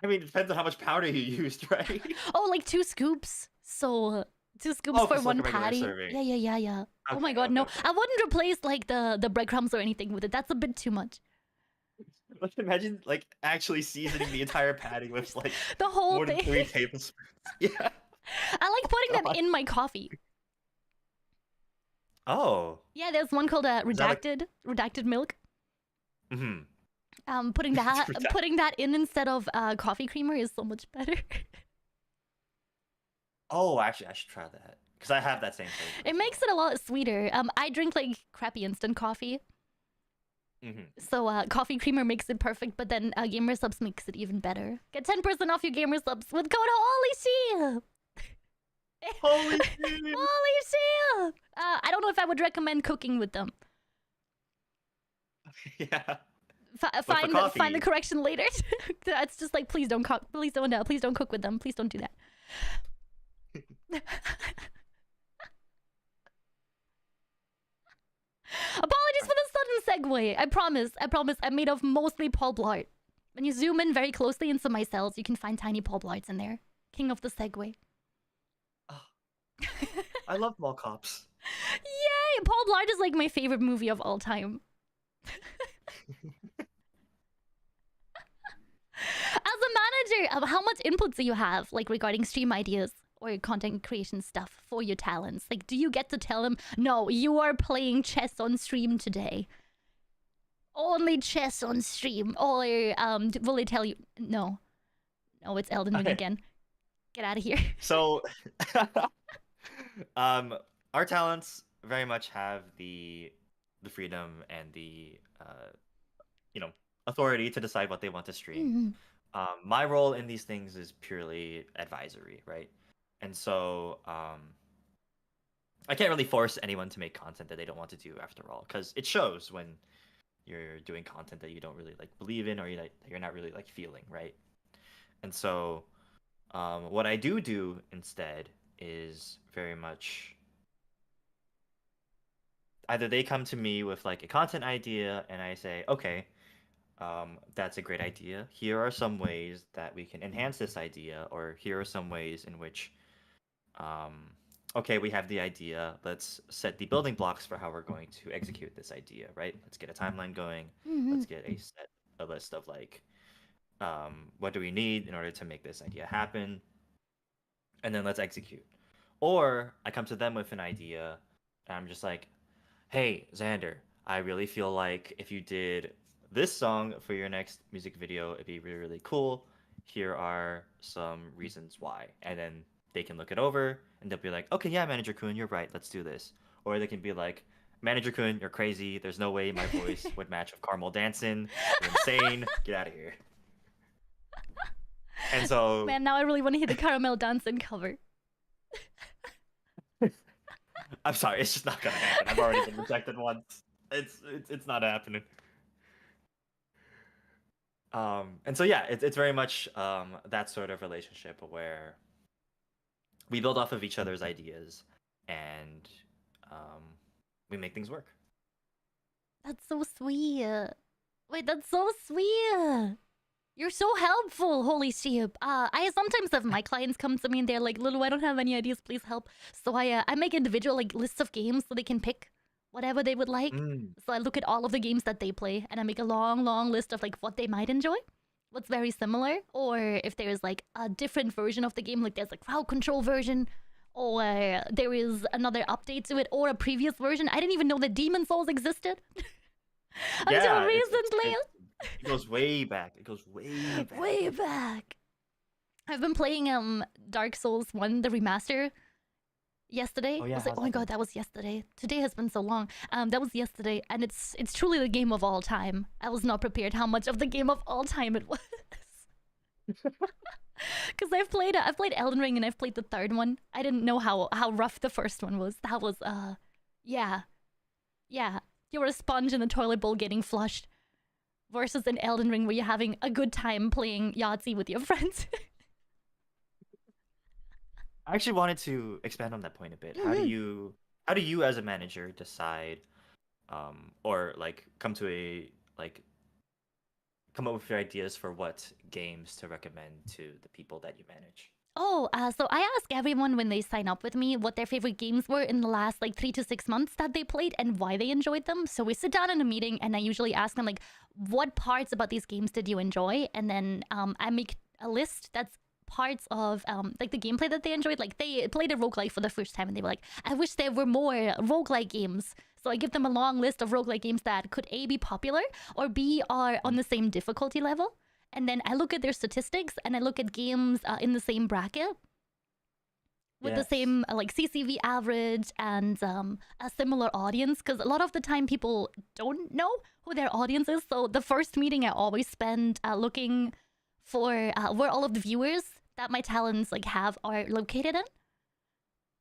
I mean, it depends on how much powder you used, right? Oh, like 2 scoops. So 2 scoops Oh, for just like one a regular patty. serving. Yeah. Oh my Okay, god, no. okay. I wouldn't replace like the breadcrumbs or anything with it. That's a bit too much. Like, imagine like actually seasoning the entire patty with like The whole more than thing. 3 tablespoons. Yeah. I like putting them God. in my coffee. Oh. Yeah, there's one called Is that redacted milk. Mm-hmm. Putting that Redacted. putting that in instead of coffee creamer is so much better. Oh, actually, I should try that because I have that same flavor. It makes it a lot sweeter. I drink like crappy instant coffee, Mm-hmm. so coffee creamer makes it perfect. But then Gamer Subs makes it even better. Get 10% off your Gamer Subs with code HOLYSHEEP. Holy shit! Holy shit! I don't know if I would recommend cooking with them. Yeah. Find the coffee. correction later. That's just like please don't cook with them. Please don't do that. Apologies for the sudden segue. I promise. I'm made of mostly pulp-lard. When you zoom in very closely into my cells, you can find tiny pulp-lards in there. King of the segue. I love mall cops. Yay! Pulp-lard is like my favorite movie of all time. As a manager, how much input do you have, like regarding stream ideas or content creation stuff for your talents? Like, do you get to tell them, no, you are playing chess on stream today? Only chess on stream. Or will they tell you, no, it's Elden Ring Okay. again. Get out of here. So, our talents very much have the freedom and the authority to decide what they want to stream. Mhm. My role in these things is purely advisory, right? And so I can't really force anyone to make content that they don't want to do after all, because it shows when you're doing content that you don't really like believe in or you're not really like feeling, right? And so what I do instead is very much either they come to me with like a content idea and I say, okay, that's a great idea. Here are some ways that we can enhance this idea, or here are some ways in which, okay, we have the idea. Let's set the building blocks for how we're going to execute this idea, right? Let's get a timeline going. Let's get a list of like, what do we need in order to make this idea happen? And then let's execute. Or I come to them with an idea, and I'm just like, hey, Xander, I really feel like if you did this song for your next music video, it'd be really, really cool. Here are some reasons why. And then they can look it over and they'll be like, okay, yeah, Manager-kun, you're right, let's do this. Or they can be like, Manager-kun, you're crazy. There's no way my voice would match with Carmel dancing. You're insane. Get out of here. And so... Man, now I really want to hear the Caramel Dancing cover. I'm sorry, it's just not gonna happen. I've already been rejected once. It's not happening. And so yeah, it's very much that sort of relationship where we build off of each other's ideas and we make things work. That's so sweet. Wait, that's so sweet. You're so helpful, holy sheep. I sometimes have my clients come to me and they're like, Lulu, I don't have any ideas, please help. So I make individual like lists of games so they can pick whatever they would like. So I look at all of the games that they play and I make a long list of like what they might enjoy, what's very similar, or if there's like a different version of the game, like there's a crowd control version, or there is another update to it, or a previous version. I didn't even know that Demon Souls existed until recently. It goes way back. It goes way back. Way back. I've been playing Dark Souls 1, the remaster. yesterday. Oh yeah, Was it? how's Oh my that god, been? that was yesterday. Today has been so long. That was yesterday, and it's truly the game of all time. I was not prepared how much of the game of all time it was. Because I've played Elden Ring and I've played the third one. I didn't know how rough the first one was. That was yeah. Yeah. You're a sponge in a toilet bowl getting flushed. Versus an Elden Ring where you're having a good time playing Yahtzee with your friends. I actually wanted to expand on that point a bit. Mhm. How do you as a manager decide or like come up with your ideas for what games to recommend to the people that you manage? Oh, so I ask everyone when they sign up with me what their favorite games were in the last like 3 to 6 months that they played and why they enjoyed them. So we sit down in a meeting and I usually ask them like, what parts about these games did you enjoy? And then I make a list that's parts of like the gameplay that they enjoyed. Like they played a roguelike for the first time and they were like, I wish there were more roguelike games. So I give them a long list of roguelike games that could A, be popular, or B, are on the same difficulty level. And then I look at their statistics and I look at games in the same bracket with the Yes. same like CCV average and a similar audience. Because a lot of the time people don't know who their audience is. So the first meeting I always spend looking for where all of the viewers that my talents like have are located in.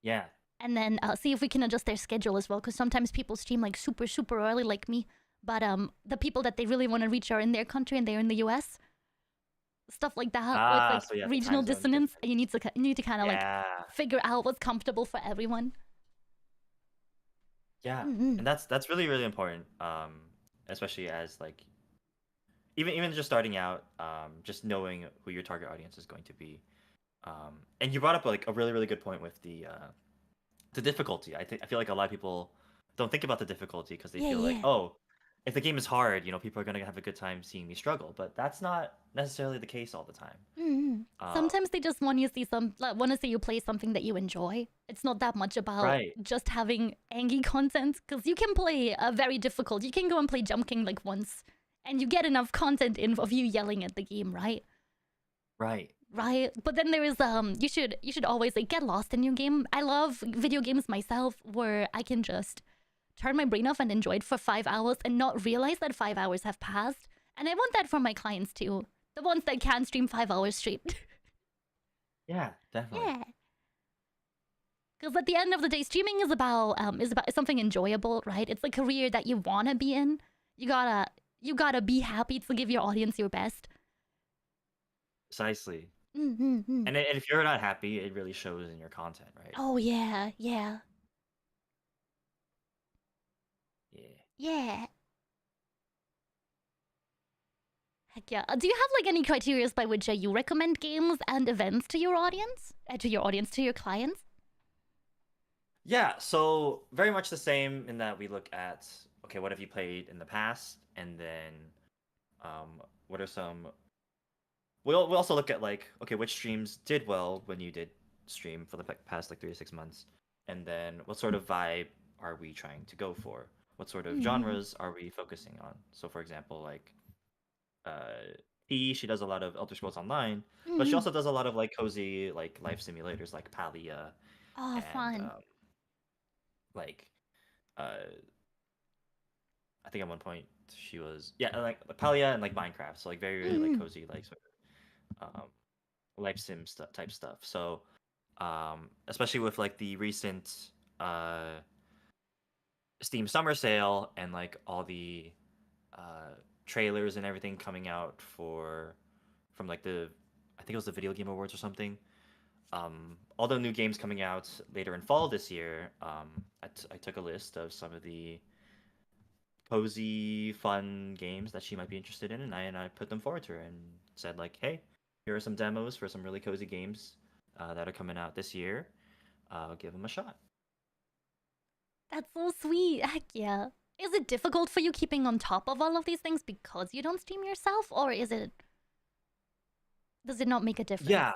Yeah. And then see if we can adjust their schedule as well. Because sometimes people stream like super early like me. But the people that they really want to reach are in their country and they're in the US. Stuff like that with Ah, like so yeah, the regional time zone's dissonance. different. And you need to kind of like Yeah. figure out what's comfortable for everyone. Yeah. Mm-hmm. And that's really, really important. Especially as like even just starting out, just knowing who your target audience is going to be. And you brought up like a really, really good point with the difficulty. I feel like a lot of people don't think about the difficulty because they Yeah, feel like, yeah. oh, if the game is hard, people are gonna have a good time seeing me struggle. But that's not necessarily the case all the time. Mm-hmm. Um, Sometimes they just want you to see want to see you play something that you enjoy. It's not that much about right, just having angry content because you can play a very difficult. You can go and play Jump King like once, and you get enough content in of you yelling at the game, right? right. Right, but then there is you should always like get lost in your game. I love video games myself where I can just turn my brain off and enjoy it for 5 hours and not realize that 5 hours have passed. And I want that for my clients too, the ones that can stream 5 hours straight. Yeah, definitely. Yeah, because at the end of the day, streaming is something enjoyable, right? It's a career that you wanna be in. You gotta be happy to give your audience your best. Precisely. Mm-hmm. And if you're not happy, it really shows in your content, right? Oh yeah, yeah, Yeah. yeah. Heck yeah. Do you have like any criteria by which you recommend games and events to your audience? To your clients? Yeah, so very much the same in that we look at, okay, what have you played in the past, and then what are some. We'll also look at like, okay, which streams did well when you did stream for the past like 3 to 6 months, and then what sort of vibe are we trying to go for? What sort of Mm-hmm. genres are we focusing on? So for example, like she does a lot of Elder Scrolls Online, but she Mm-hmm. also does a lot of like cozy like life simulators like Palia Oh, and fun. like uh I think at one point she was like Palia and like Minecraft, so like very really like Mm-hmm. cozy like sort of life sim type stuff. So especially with like the recent Steam summer sale and like all the uh trailers and everything coming out from like the I think it was the Video Game Awards or something. All the new games coming out later in fall this year, I took a list of some of the cozy, fun games that she might be interested in, and I put them forward to her and said like, hey, here are some demos for some really cozy games that are coming out this year. Give them a shot. That's so sweet. Heck yeah. Is it difficult for you keeping on top of all of these things because you don't stream yourself, or does it not make a difference? Yeah,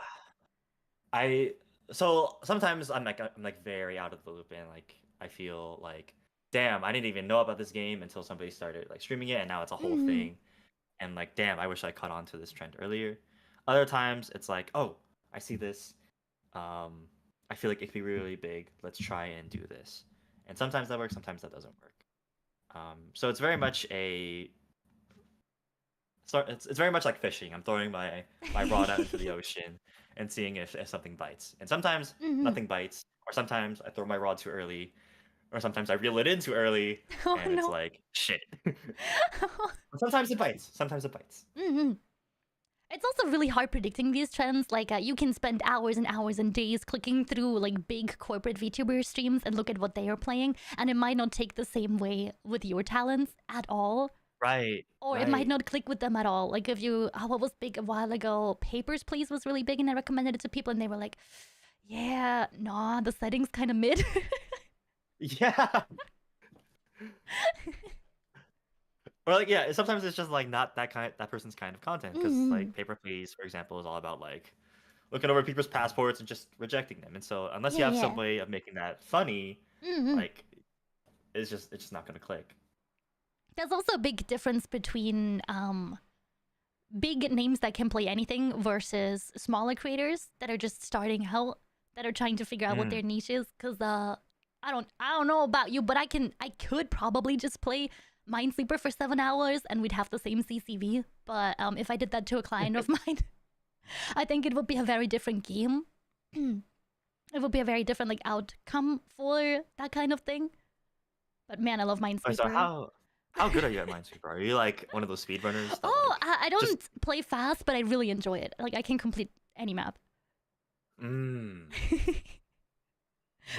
I so sometimes I'm like very out of the loop and like I feel like damn I didn't even know about this game until somebody started like streaming it and now it's a whole Mm-hmm. thing and like damn I wish I caught on to this trend earlier. Other times it's like oh I see this um I feel like it could be really big. Let's try and do this. And sometimes that works, sometimes that doesn't work. So it's very much it's very much like fishing. I'm throwing my rod out into the ocean and seeing if something bites. And sometimes nothing bites, or sometimes I throw my rod too early, or sometimes I reel it in too early, Oh and it's no. like shit. But sometimes it bites. Sometimes it bites. It's also really hard predicting these trends. Like, you can spend hours and hours and days clicking through like big corporate VTuber streams and look at what they are playing, and it might not take the same way with your talents at all. Right. Or it might not click with them at all. Like if you, what was big a while ago? Papers, Please was really big, and I recommended it to people, and they were like, "Yeah, nah, the setting's kind of mid." Yeah. Or like yeah, sometimes it's just like not that person's kind of content, because like Paper Please, for example, is all about like looking over people's passports and just rejecting them. And so unless you have some way of making that funny, like it's just not gonna click. There's also a big difference between big names that can play anything versus smaller creators that are just starting out, that are trying to figure out what their niche is. Because I don't know about you, but I could probably just play Minesweeper for 7 hours and we'd have the same CCV. But if I did that to a client of mine, I think it would be a very different game. It would be a very different like outcome for that kind of thing. But man, I love Minesweeper. So how good are you at Minesweeper? Are you like one of those speedrunners? Oh, like, I don't play fast, but I really enjoy it. Like I can complete any map.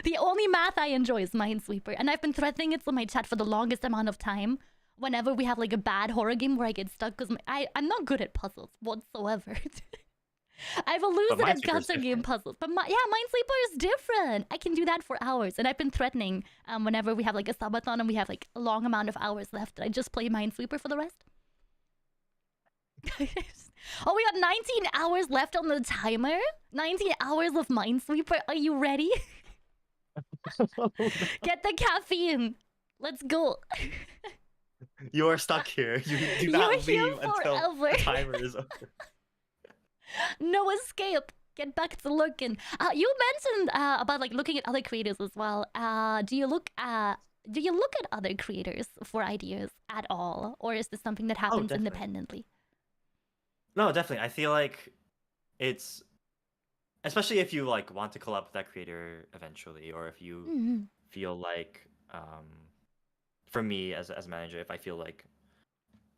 The only math I enjoy is Minesweeper, and I've been threatening it in my chat for the longest amount of time. Whenever we have like a bad horror game where I get stuck, because I'm not good at puzzles whatsoever. I have a loser at gutter game puzzles, but Minesweeper is different. I can do that for hours, and I've been threatening whenever we have like a subathon and we have like a long amount of hours left, I just play Minesweeper for the rest. Oh, we got 19 hours left on the timer. 19 hours of Minesweeper. Are you ready? Get the caffeine. Let's go. You are stuck here. You do not leave until the timer is over. No escape. Get back to looking. You mentioned about like looking at other creators as well. Do you look at other creators for ideas at all, or is this something that happens independently? No, definitely. I feel like it's, especially if you like want to collab with that creator eventually, or if you feel like, for me as a manager, if I feel like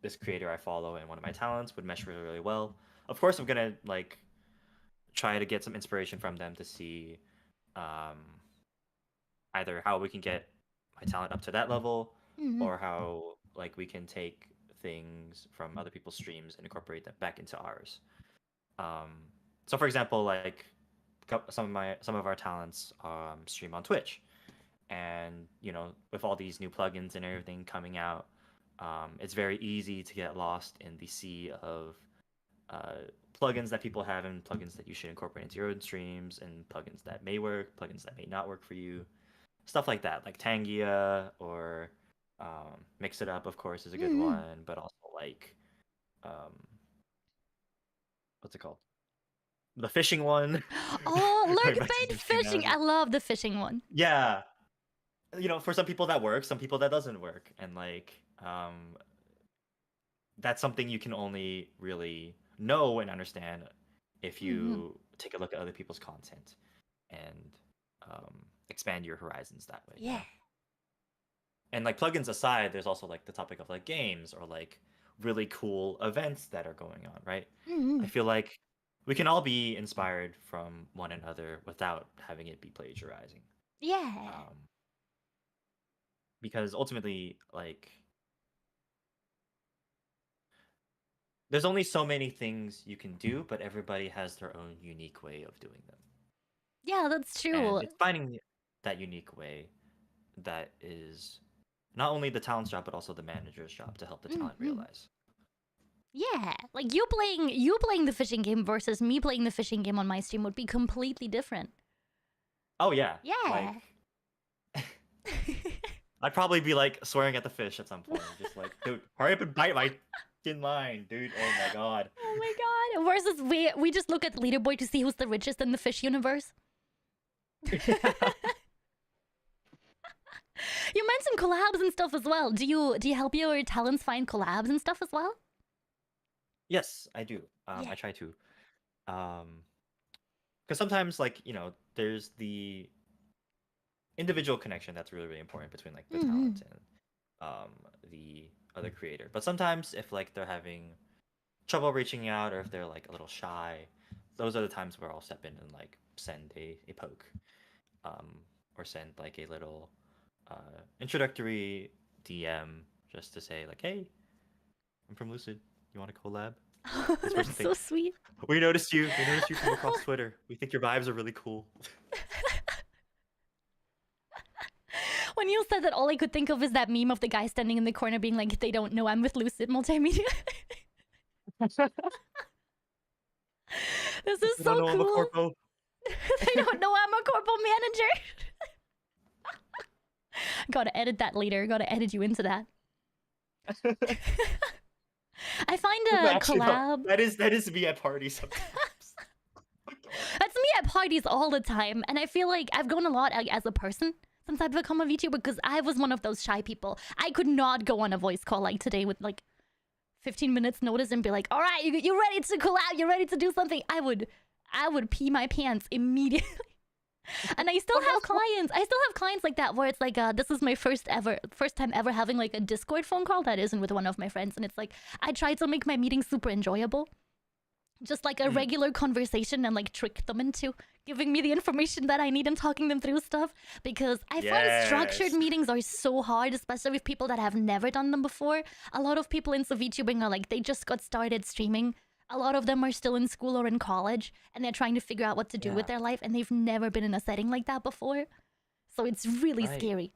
this creator I follow and one of my talents would mesh really, really well, of course I'm gonna like try to get some inspiration from them to see either how we can get my talent up to that level, or how like we can take things from other people's streams and incorporate them back into ours. So for example, like some of our talents stream on Twitch, and you know, with all these new plugins and everything coming out, it's very easy to get lost in the sea of plugins that people have and plugins that you should incorporate into your own streams, and plugins that may work, plugins that may not work for you, stuff like that. Like Tangia or Mix It Up, of course, is a good one, but also like what's it called? The fishing one. Oh, lurk bait fishing. I love the fishing one. Yeah. You know, for some people that works, some people that doesn't work. And like that's something you can only really know and understand if you take a look at other people's content and expand your horizons that way. Yeah. And like plugins aside, there's also like the topic of like games or like really cool events that are going on, right? I feel like we can all be inspired from one another without having it be plagiarizing. Yeah. Because ultimately, like, there's only so many things you can do, but everybody has their own unique way of doing them. Yeah, that's true. And it's finding that unique way that is not only the talent's job, but also the manager's job to help the talent realize. Yeah, like you playing the fishing game versus me playing the fishing game on my stream would be completely different. Oh yeah. Yeah. Like, I'd probably be like swearing at the fish at some point, just like, dude, hurry up and bite my fucking line, dude. Oh my god. Oh my god. Versus we just look at leaderboard to see who's the richest in the fish universe. You mentioned collabs and stuff as well. Do you help your talents find collabs and stuff as well? Yes, I do. Yeah. I try to. Because sometimes, like, there's the individual connection that's really, really important between like the talent and the other creator. But sometimes if like they're having trouble reaching out or if they're like a little shy, those are the times where I'll step in and like send a poke, or send like a little introductory DM just to say like, hey, I'm from Lucid. You want to collab? Oh, This person that's so thinks sweet. we noticed you. We noticed you from across Twitter. We think your vibes are really cool. When you said that, all I could think of is that meme of the guy standing in the corner being like, they don't know I'm with Lucid Multimedia. This is You so don't know I'm a cool. corpo. They don't know I'm a corporal manager. Gotta edit that later. Gotta edit you into that. I find a Actually, no, collab. that is me at parties sometimes. That's me at parties all the time, and I feel like I've grown a lot as a person since I've become a VTuber because I was one of those shy people. I could not go on a voice call like today with like 15 minutes notice and be like, all right, you ready to collab? You ready to do something? I would pee my pants immediately. And I still have clients. I still have clients like that where it's like, this is my first time ever having like a Discord phone call that isn't with one of my friends, and it's like I try to make my meetings super enjoyable. Just like a regular conversation and like trick them into giving me the information that I need and talking them through stuff. Because I find structured meetings are so hard, especially with people that have never done them before. A lot of people into VTubing are like, they just got started streaming. A lot of them are still in school or in college and they're trying to figure out what to do with their life, and they've never been in a setting like that before. So it's really scary.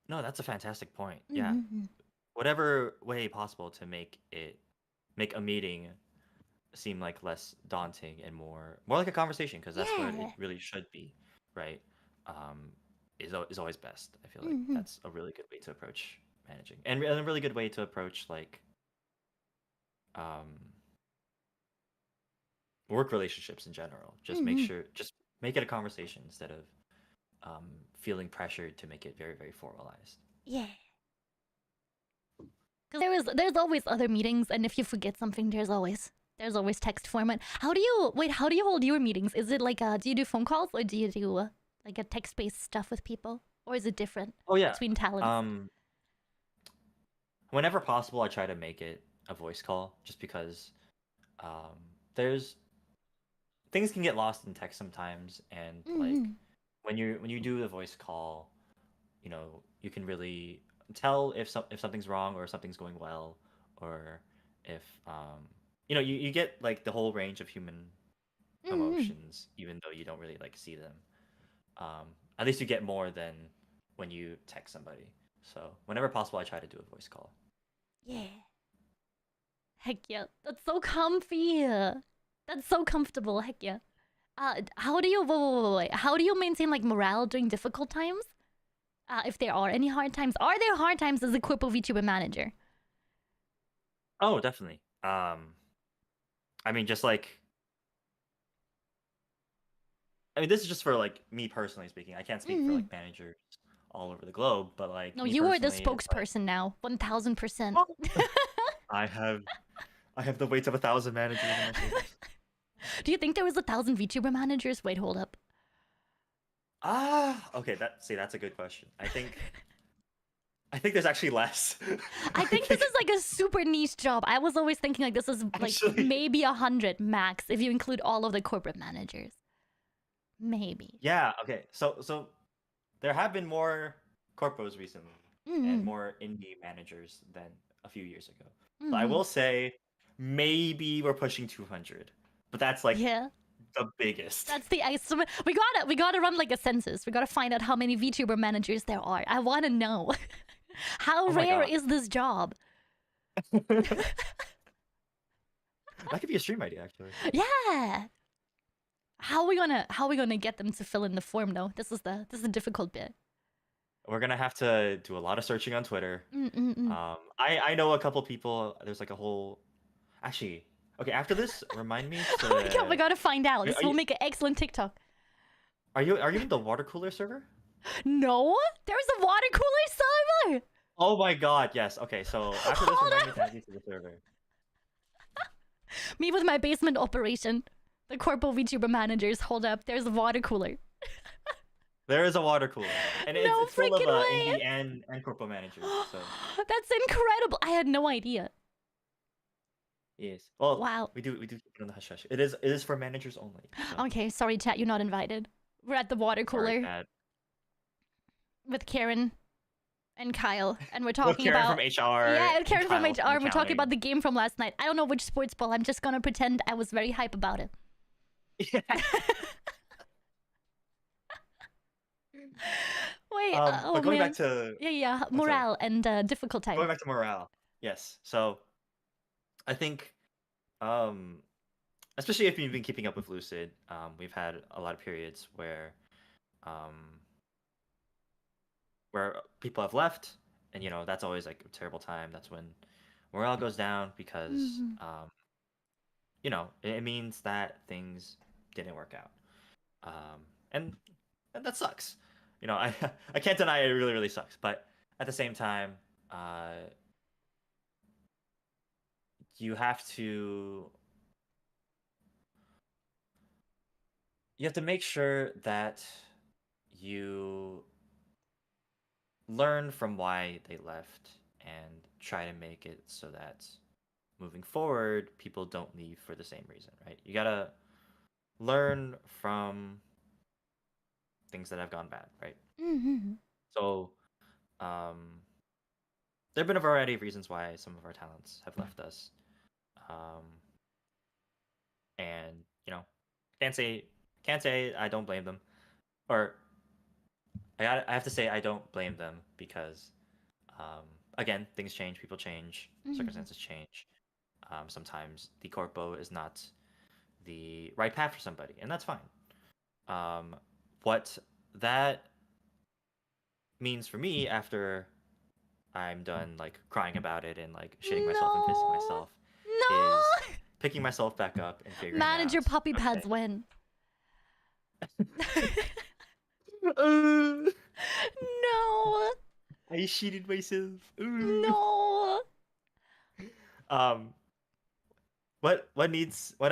No, that's a fantastic point. Yeah. Whatever way possible to make a meeting seem like less daunting and more like a conversation, because that's what it really should be, right? Is always best. I feel like that's a really good way to approach managing, and a really good way to approach like work relationships in general. Just make it a conversation instead of feeling pressured to make it very, very formalized. Yeah. Because there's always other meetings, and if you forget something, there's always text format. How do you hold your meetings? Is it like do you do phone calls or do you do like a text-based stuff with people, or is it different? Oh yeah, between talents. Whenever possible, I try to make it a voice call, just because there's things can get lost in text sometimes, and like when you do the voice call, you can really tell if something's wrong or something's going well, or if you get like the whole range of human emotions, even though you don't really like see them. At least you get more than when you text somebody. So whenever possible, I try to do a voice call. Yeah. Heck yeah, that's so comfy. That's so comfortable. Heck yeah. How do you wait, how do you maintain like morale during difficult times? If there are any hard times, are there hard times as a corpo VTuber manager? Oh, definitely. I mean, just like, this is just for like me personally speaking. I can't speak for like managers all over the globe, but like, no, me you are the personally, it's like, spokesperson now. 1000%. I have the weight of 1,000 managers on my shoulders. Do you think there was 1,000 VTuber managers? Wait, hold up. Okay. That's a good question. I think there's actually less. I think this is like a super niche job. I was always thinking like this is like Actually, maybe 100 max if you include all of the corporate managers. Maybe. yeah. Okay. So there have been more corpos recently and more indie managers than a few years ago. But I will say maybe we're pushing 200. But that's like the biggest. That's the estimate. We gotta run like a census. We gotta find out how many VTuber managers there are. I want to know. How rare is this job? That could be a stream idea, actually. Yeah. How are we gonna get them to fill in the form though? This is the difficult bit. We're gonna have to do a lot of searching on Twitter. I know a couple people. There's like a whole. Actually, Okay, after this, remind me to. Oh my god, we gotta find out. This Are will you- make an excellent TikTok. Are you in the water cooler server? No, there's a water cooler server. Oh my god, yes. Okay, so after this, Hold remind me to add you to the server. Me with my basement operation. The corpo VTuber managers. Hold up, there's a water cooler. There is a water cooler, and No it's full of freaking way. indie and corpo managers. So That's incredible. I had no idea. yes. Well, Wow. we do keep it on the hush hush. It is for managers only. So. Okay, sorry chat, you're not invited. We're at the water Sorry, cooler Pat. with Karen and Kyle, and we're With talking Karen about from HR. yeah, Karen from Kyle HR. And we're talking accounting. about the game from last night. I don't know which sports ball. I'm just gonna pretend I was very hype about it. Wait, oh but going man. back to Yeah, sorry. morale and difficult time. going back to morale. Yes. So I think especially if you've been keeping up with Lucid, we've had a lot of periods where people have left, and that's always like a terrible time. That's when morale goes down because Mhm. it means that things didn't work out. And that sucks. I I can't deny it really, really sucks. But at the same time, you have to make sure that you learn from why they left and try to make it so that moving forward, people don't leave for the same reason, right? You gotta learn from things that have gone bad, right? Mhm. So, there have been a variety of reasons why some of our talents have left us, and can't say I don't blame them, or I have to say I don't blame them because, again, things change, people change, circumstances change. Sometimes the corpo is not the right path for somebody, and that's fine. What that means for me after I'm done like crying about it and like shitting myself and pissing myself No. is picking myself back up and figuring Manager out, puppy pads win. no, No. I cheated myself. No. What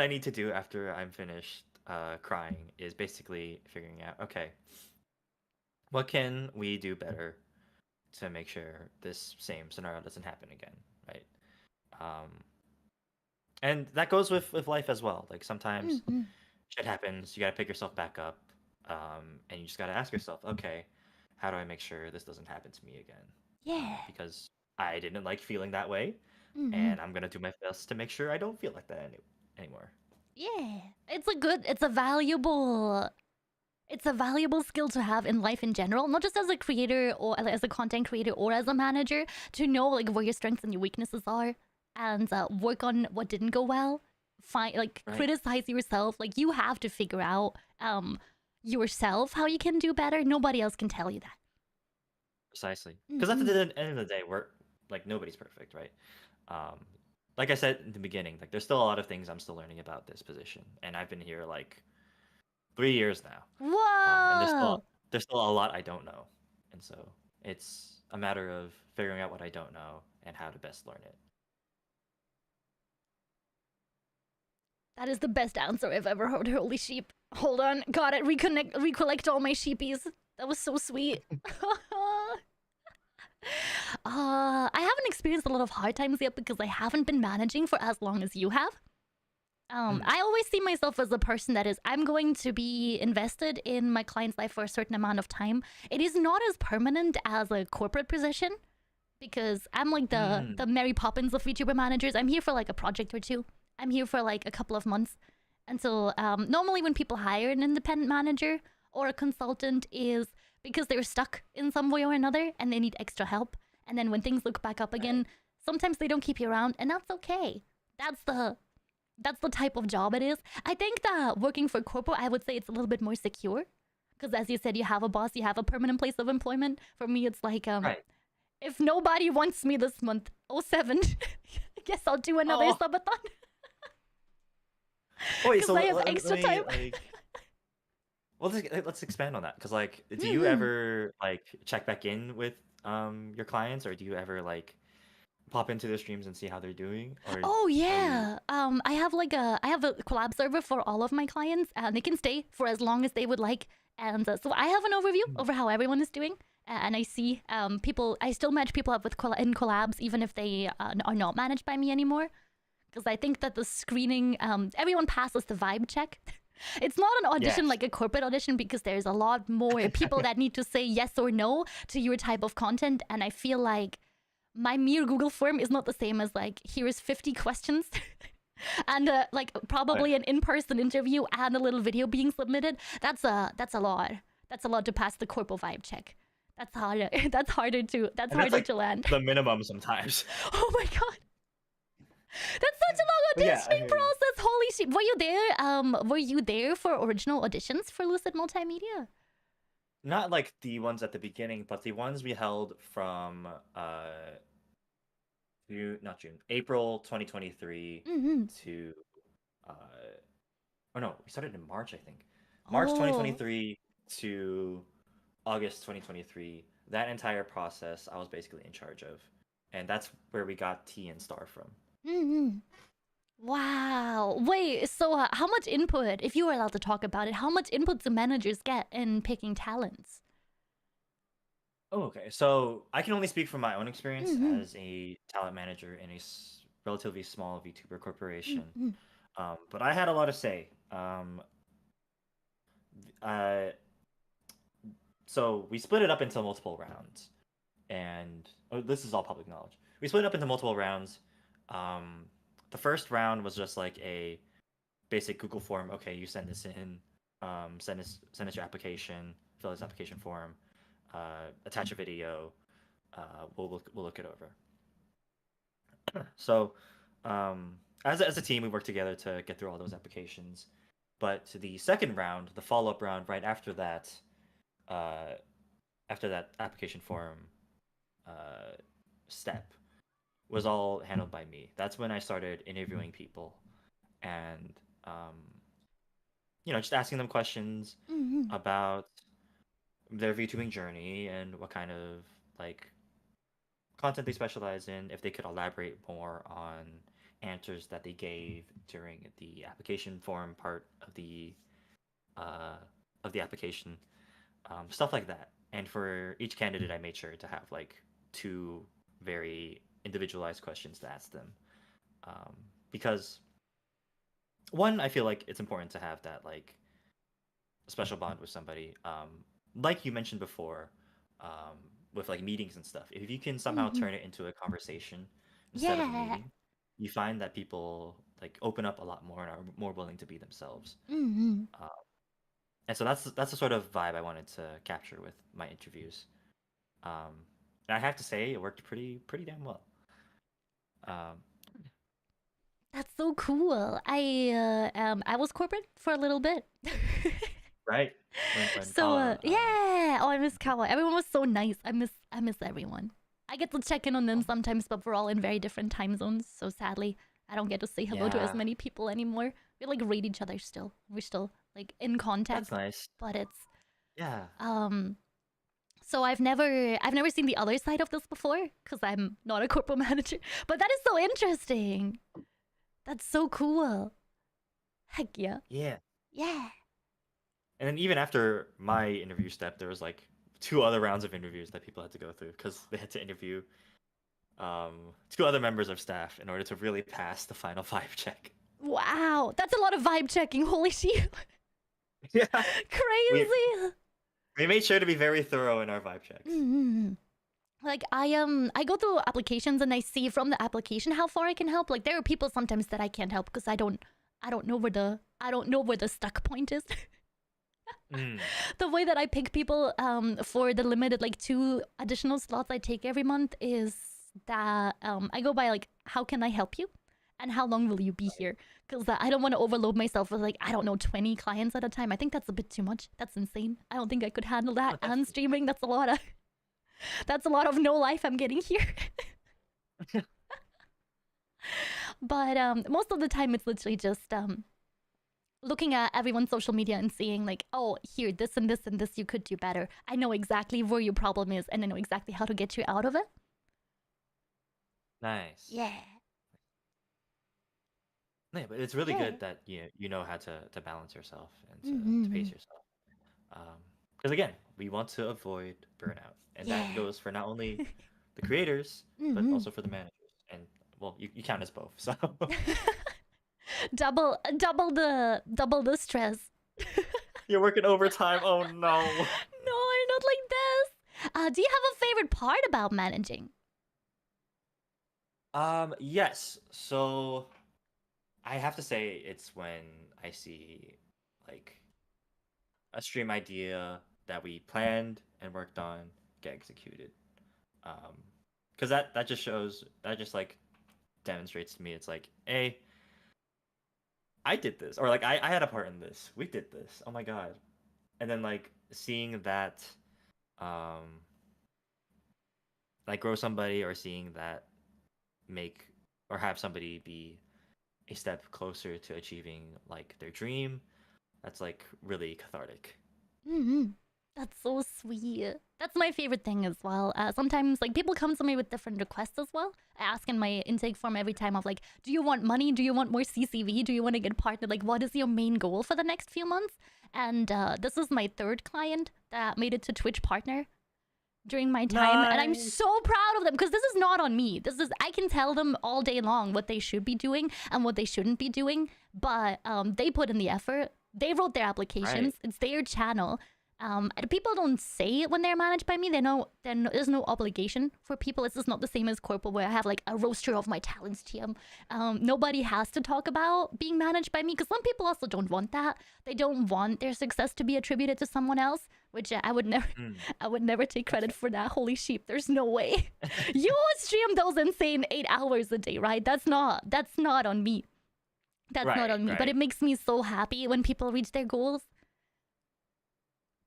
I need to do after I'm finished crying is basically figuring out, okay, what can we do better to make sure this same scenario doesn't happen again, right? And that goes with life as well. Like sometimes shit happens, you gotta pick yourself back up, and you just gotta ask yourself, okay, how do I make sure this doesn't happen to me again? Yeah. Because I didn't like feeling that way, and I'm gonna do my best to make sure I don't feel like that anymore. Yeah. It's a valuable skill to have in life in general, not just as a creator or as a content creator or as a manager, to know like where your strengths and your weaknesses are and work on what didn't go well. Criticize yourself. Like you have to figure out yourself how you can do better. Nobody else can tell you that. Precisely. Because at the end of the day, we're like nobody's perfect, right? Like I said in the beginning, like there's still a lot of things I'm still learning about this position, and I've been here like 3 years now. Whoa! And there's still a lot I don't know, and so it's a matter of figuring out what I don't know and how to best learn it. That is the best answer I've ever heard. Holy sheep! Hold on, got it. Recollect all my sheepies. That was so sweet. I haven't experienced a lot of hard times yet because I haven't been managing for as long as you have. I always see myself as a person that is, I'm going to be invested in my client's life for a certain amount of time. It is not as permanent as a corporate position because I'm like the Mary Poppins of VTuber managers. I'm here for like a project or two. I'm here for like a couple of months until normally when people hire an independent manager or a consultant is because they're stuck in some way or another and they need extra help. And then when things look back up again, sometimes they don't keep you around, and that's okay. That's the type of job it is. I think that working for corporate, I would say it's a little bit more secure. Because as you said, you have a boss, you have a permanent place of employment. For me, it's like, if nobody wants me this month, 07, I guess I'll do another subathon. Wait, because so I have let extra me time. like. Well, let's expand on that because, like, do you Mhm. ever like check back in with your clients, or do you ever like pop into their streams and see how they're doing, or Oh are you? yeah. I have a collab server for all of my clients, and they can stay for as long as they would like. And so I have an overview Mm. over how everyone is doing, and I see people. I still match people up with in collabs, even if they are not managed by me anymore. Because I think that the screening, everyone passes the vibe check. It's not an audition Yes. like a corporate audition because there's a lot more people that need to say yes or no to your type of content, and I feel like my mere Google form is not the same as like here's 50 questions and like Oh, yeah. probably an in-person interview and a little video being submitted. That's a lot. That's a lot to pass the corpo vibe check. That's harder. That's And that's harder like to land. the minimum sometimes. Oh my god. That's such a long But yeah, I auditioning hear you. process. Holy shit. Were you there? Were you there for original auditions for Lucid Multimedia? Not like the ones at the beginning, but the ones we held from not June, April 2023 Mm-hmm. to uh or no, we started in March, I think. March Oh. 2023 to August 2023. That entire process I was basically in charge of. And that's where we got T and Star from. Mm-hmm. Wow. Wait, so how much input, if you were allowed to talk about it, how much input do managers get in picking talents? Oh, okay. So I can only speak from my own experience Mm-hmm. as a talent manager in a relatively small VTuber corporation. Mm-hmm. But I had a lot of say. Uh, so we split it up into multiple rounds, and this is all public knowledge. We split it up into multiple rounds. Um, the first round was just like a basic Google form. Okay, you send this in, send us your application, fill this application form, attach a video. We'll look it over. So, as a team, we worked together to get through all those applications. But to the second round, the follow up round, right uh, after that application form uh, step, was all handled by me. That's when I started interviewing people and just asking them questions Mm-hmm. about their VTubing journey and what kind of like content they specialize in, if they could elaborate more on answers that they gave during the application form part uh, of the application, stuff like that. And for each candidate, I made sure to have like two very individualized questions to ask them, because one, I feel like it's important to have that like special bond with somebody. Like you mentioned before, um, with like meetings and stuff. If you can somehow Mm-hmm. turn it into a conversation instead of a Yeah. meeting, you find that people like open up a lot more and are more willing to be themselves. Mm-hmm. Uh, and so that's the sort of vibe I wanted to capture with my interviews. Um, and I have to say, it worked pretty damn well. Um, That's so cool. I was corporate for a little bit. right when So Kala, yeah. Oh, I miss Kawa. Everyone was so nice. I miss everyone. I get to check in on them sometimes, but we're all in very different time zones. So sadly, I don't get to say hello to as yeah, many people anymore. We like read each other still. We're still like in that's contact, nice. but it's Yeah, um. So I've never seen the other side of this before because I'm not a corporate manager. But that is so interesting. That's so cool. Heck yeah. yeah. Yeah. And then even after my interview step, there was like two other rounds of interviews that people had to go through because they had to interview two other members of staff in order to really pass the final vibe check. Wow. That's a lot of vibe checking. Holy shit. Yeah, we Crazy. we made sure to be very thorough in our vibe checks. Mm-hmm. Like I go through applications and I see from the application how far I can help. Like there are people sometimes that I can't help because I don't know where the stuck point is. Mm. The way that I pick people for the limited like 2 additional slots I take every month is that I go by like how can I help you and how long will you be here? Because I don't want to overload myself with like I don't know 20 clients at a time. I think that's a bit too much. That's insane. I don't think I could handle that. Oh, And streaming, that's a lot of no life I'm getting here. But most of the time it's literally just looking at everyone's social media and seeing like, oh, here, this and this and this you could do better. I know exactly where your problem is, and I know exactly how to get you out of it. Nice. Yeah. Yeah, but it's really Yeah. good that you know how to balance yourself and to pace yourself. Because again, we want to avoid burnout, and that goes for not only the creators but also for the managers. And well, you count as both, so double the stress. you're working overtime. Oh no. No, I'm not like this. Do you have a favorite part about managing? Yes. So I have to say it's when I see like a stream idea that we planned and worked on get executed. Because that just shows, that just like demonstrates to me it's like, hey, I did this, or like I had a part in this. We did this. Oh my god. And then like seeing that like grow somebody, or seeing that make or have somebody be a step closer to achieving like their dream, that's like really cathartic. That's so sweet. That's my favorite thing as well. Sometimes like people come to me with different requests as well. I ask in my intake form every time of like, do you want money? Do you want more CCV? Do you want to get partnered? Like, what is your main goal for the next few months? And this is my third client that made it to Twitch partner during my time, and I'm so proud of them because this is not on me. This is, I can tell them all day long what they should be doing and what they shouldn't be doing, but they put in the effort. They wrote their applications. Right. It's their channel. And people don't say it when they're managed by me. They know there's no obligation for people. It's just not the same as corporate where I have like a roster of my talents team. Nobody has to talk about being managed by me because some people also don't want that. They don't want their success to be attributed to someone else, which I would never. I would never take credit for that. Holy sheep! There's no way. You stream those insane 8 hours a day, right? That's not on me. That's not on me. But it makes me so happy when people reach their goals.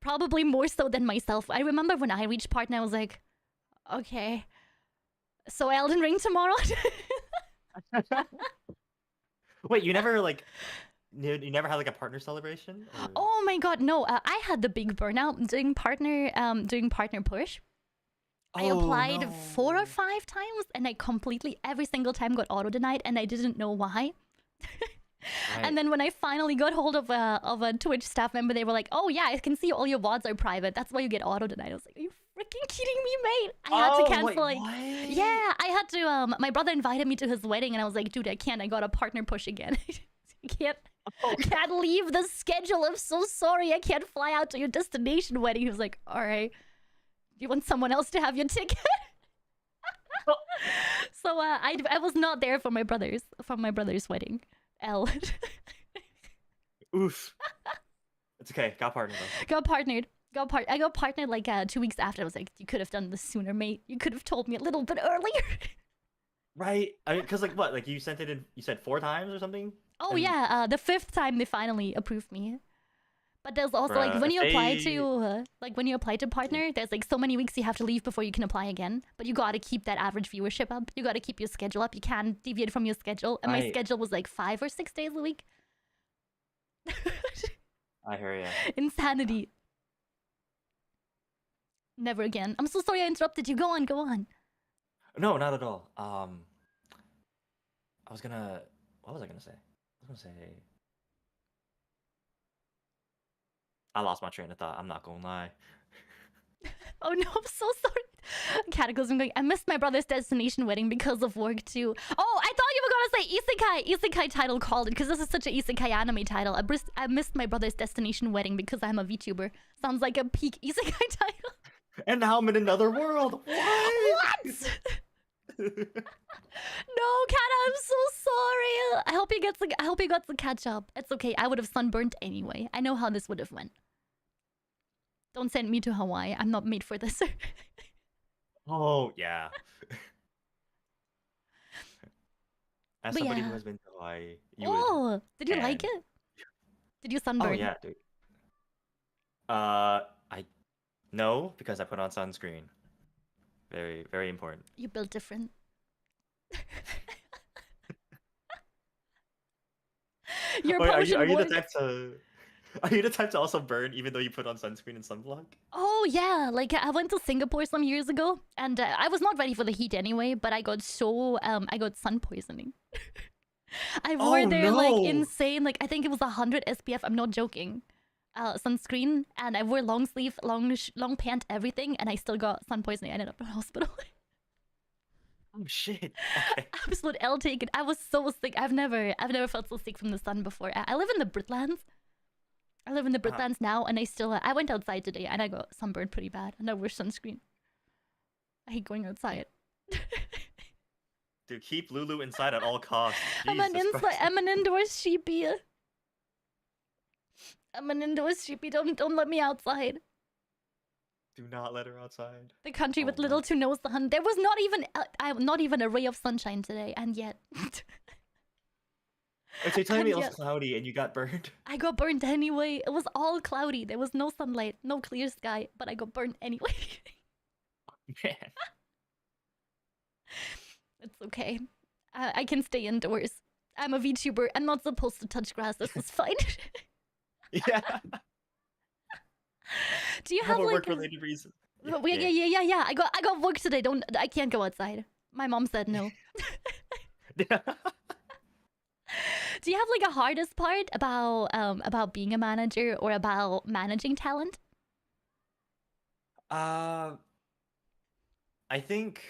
Probably more so than myself. I remember when I reached partner, I was like, okay, so Elden Ring tomorrow? Wait, you never like, you never had like a partner celebration? Or... Oh my god, no. I had the big burnout doing partner push. I applied 4 or 5 times and I completely, every single time got auto-denied and I didn't know why. Right. And then when I finally got hold of a Twitch staff member, they were like, "Oh yeah, I can see all your VODs are private. That's why you get auto denied." I was like, "Are you freaking kidding me, mate?" I had to cancel. Wait, like, yeah, I had to. My brother invited me to his wedding, and I was like, "Dude, I can't. I got a partner push again. I can't leave the schedule. I'm so sorry. I can't fly out to your destination wedding." He was like, "All right, do you want someone else to have your ticket?" So I was not there for my brother's wedding. L. Oof. It's okay. Got partnered though. I got partnered like 2 weeks after. I was like, you could have done this sooner, mate. You could have told me a little bit earlier. Right. I mean, because like what? Like you sent it in, you said 4 times or something? Oh yeah. The 5th time they finally approved me. But there's also like when you apply to partner, there's like so many weeks you have to leave before you can apply again. But you gotta keep that average viewership up. You gotta keep your schedule up. You can't deviate from your schedule. And my schedule was like 5 or 6 days a week. I hear you. Insanity. Never again. I'm so sorry I interrupted you. Go on. No, not at all. What was I gonna say? I lost my train of thought. I'm not gonna lie. Oh no, I'm so sorry. Cataclysm going, I missed my brother's destination wedding because of work too. Oh, I thought you were gonna say isekai. Isekai title called it because this is such an isekai anime title. I missed my brother's destination wedding because I'm a VTuber. Sounds like a peak isekai title. And now I'm in another world. What? No, Kata, I'm so sorry. I hope you got to catch up. It's okay. I would have sunburnt anyway. I know how this would have went. Don't send me to Hawaii. I'm not made for this. Oh yeah. As somebody who has been to Hawaii, did you like it? Did you sunburn? Oh yeah, dude. No, because I put on sunscreen. Very, very important. You built different. Your Wait, potion are you the work. type to? Are you the type to also burn even though you put on sunscreen and sunblock? Oh yeah, like I went to Singapore some years ago, and I was not ready for the heat anyway. But I got I got sun poisoning. I wore Oh their like no! insane, like I think it was 100 SPF. I'm not joking. Sunscreen, and I wore long sleeve, long pant, everything, and I still got sun poisoning. I ended up in hospital. Oh shit. Okay. Absolute L taken. I was so sick. I've never felt so sick from the sun before. I live in the Britlands. I live in the Britlands now, and I went outside today, and I got sunburned pretty bad, and I wear sunscreen. I hate going outside. Dude, keep Lulu inside at all costs. I'm an indoor sheepy. I'm an indoor sheepy. Don't let me outside. Do not let her outside. The country Oh, with little man. to no sun. There was not even a ray of sunshine today, and yet Wait, so you're telling me it was And yet- cloudy and you got burned? I got burned anyway. It was all cloudy. There was no sunlight, no clear sky, but I got burned anyway. Man. It's okay. I can stay indoors. I'm a VTuber. I'm not supposed to touch grass. This is fine. Yeah. Do you have For like work-related reasons. Yeah. I got work today. I can't go outside. My mom said no. Do you have like a hardest part about being a manager or about managing talent? I think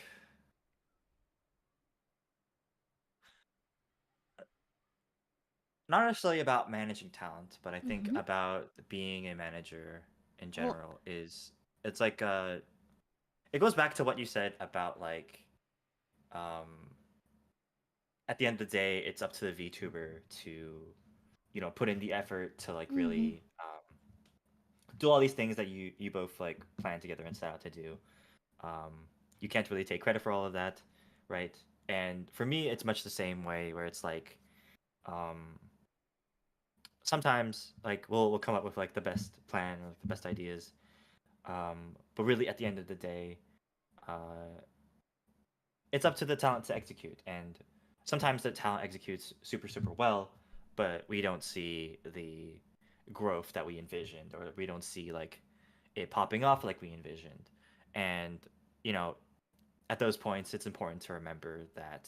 not necessarily about managing talent, but I think about being a manager in general it's like it goes back to what you said about like at the end of the day it's up to the VTuber to put in the effort to like really do all these things that you both like plan together and set out to do. You can't really take credit for all of that, right? And for me it's much the same way where it's like sometimes like we'll come up with like the best plan or like, the best ideas, but really at the end of the day it's up to the talent to execute, and sometimes the talent executes super well, but we don't see the growth that we envisioned, or we don't see like it popping off like we envisioned. And at those points it's important to remember that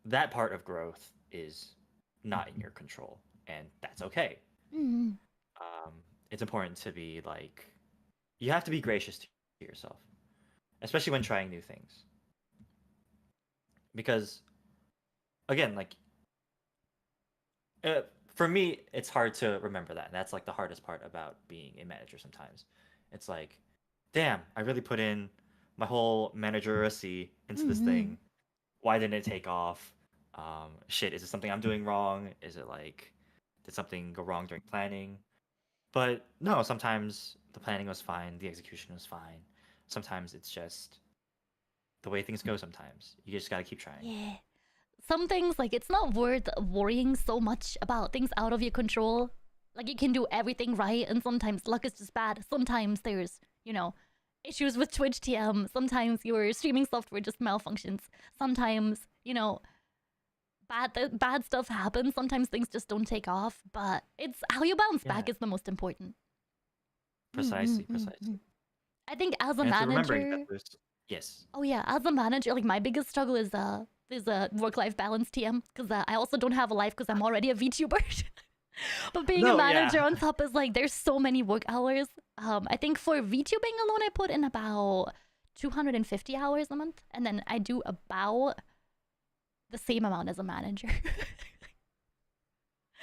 that part of growth is not in your control, and that's okay. It's important to be like, you have to be gracious to yourself, especially when trying new things, because again, like for me it's hard to remember that, and that's like the hardest part about being a manager. Sometimes it's like, damn, I really put in my whole manager-racy into this thing, why didn't it take off? Shit, is it something I'm doing wrong? Is it like, did something go wrong during planning? But no, sometimes the planning was fine, the execution was fine. Sometimes it's just the way things go. Sometimes you just gotta keep trying. Yeah. Some things, like, it's not worth worrying so much about things out of your control. Like, you can do everything right, and sometimes luck is just bad. Sometimes there's, issues with Twitch TM. Sometimes your streaming software just malfunctions. Sometimes, bad stuff happens. Sometimes things just don't take off. But it's how you bounce back is the most important. Precisely. I think as a And to manager... remembering that there's... Yes. Oh yeah, as a manager, like my biggest struggle is work-life balance TM, because I also don't have a life because I'm already a VTuber. But being a manager on top is like, there's so many work hours. I think for VTubing alone, I put in about 250 hours a month, and then I do about the same amount as a manager.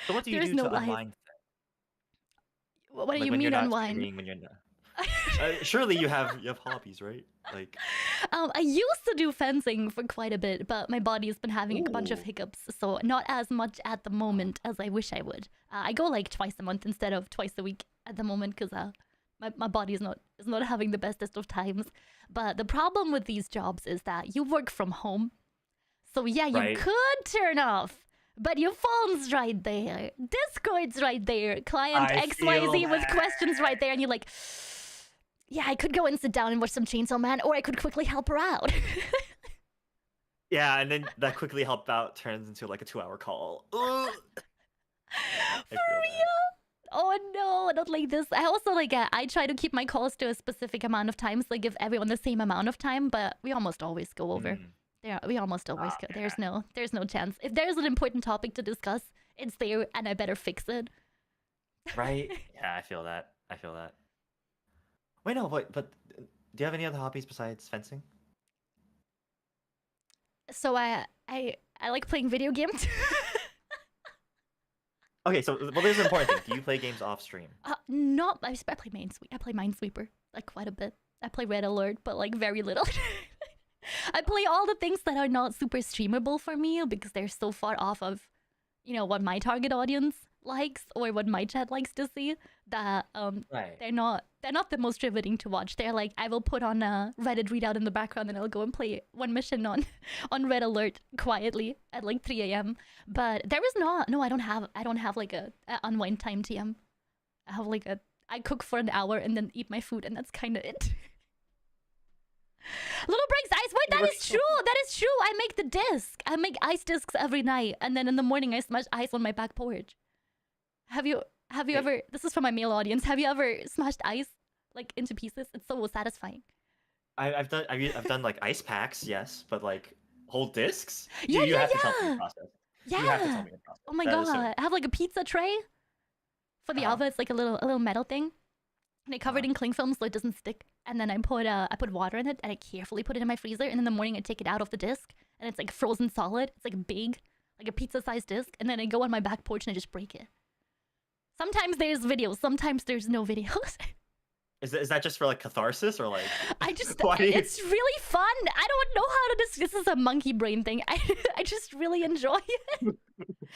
So what do you do to unwind? What do you mean unwind? When you're not... surely you have hobbies, right? Like, I used to do fencing for quite a bit, but my body has been having a bunch of hiccups, so not as much at the moment as I wish I would. I go like twice a month instead of twice a week at the moment, because my body is not having the bestest of times. But the problem with these jobs is that you work from home, so yeah, you could turn off, but your phone's right there, Discord's right there, client XYZ with questions right there, and you're like, yeah, I could go and sit down and watch some Chainsaw Man, or I could quickly help her out. Yeah, and then that quickly help out turns into like a 2-hour call. Ugh. I For feel real? Oh no, not like this. I also like I try to keep my calls to a specific amount of times, like give everyone the same amount of time, but we almost always go that. over. Yeah, we almost always go. Yeah. There's no chance. If there's an important topic to discuss, it's there, and I better fix it. Right? Yeah, I feel that. I feel that. Wait, no, but do you have any other hobbies besides fencing? So I like playing video games. Okay, so well, there's an important thing. Do you play games off stream? Not I play I play Minesweeper like quite a bit. I play Red Alert, but like very little. I play all the things that are not super streamable for me because they're so far off of, you know, what my target audience likes or what my chat likes to see that Right. they're not the most riveting to watch. They're like I will put on a Reddit readout in the background and I'll go and play one mission on Red Alert quietly at like 3 a.m. But there is no, I don't have like a unwind time TM. I have like I cook for an hour and then eat my food and that's kind of it. Little breaks ice. Wait, that is true. That is true. I make the disc. I make ice discs every night, and then in the morning I smash ice on my back porch. Have you ever? This is for my male audience. Have you ever smashed ice like into pieces? It's so satisfying. I've done like ice packs, yes, but like whole discs? Yeah, you yeah, have to tell me yeah. the process. Yeah. You have to tell me the process. Oh my That is so- god. I have like a pizza tray for the oven. It's like a little metal thing. And I covered in cling film so it doesn't stick. And then I put water in it and I carefully put it in my freezer. And in the morning I take it out of the disc and it's like frozen solid. It's like big, like a pizza-sized disc. And then I go on my back porch and I just break it. Sometimes there's videos. Sometimes there's no videos. Is that just for like catharsis or like? I just Why do you- it's really fun. I don't know how to this is a monkey brain thing. I just really enjoy it.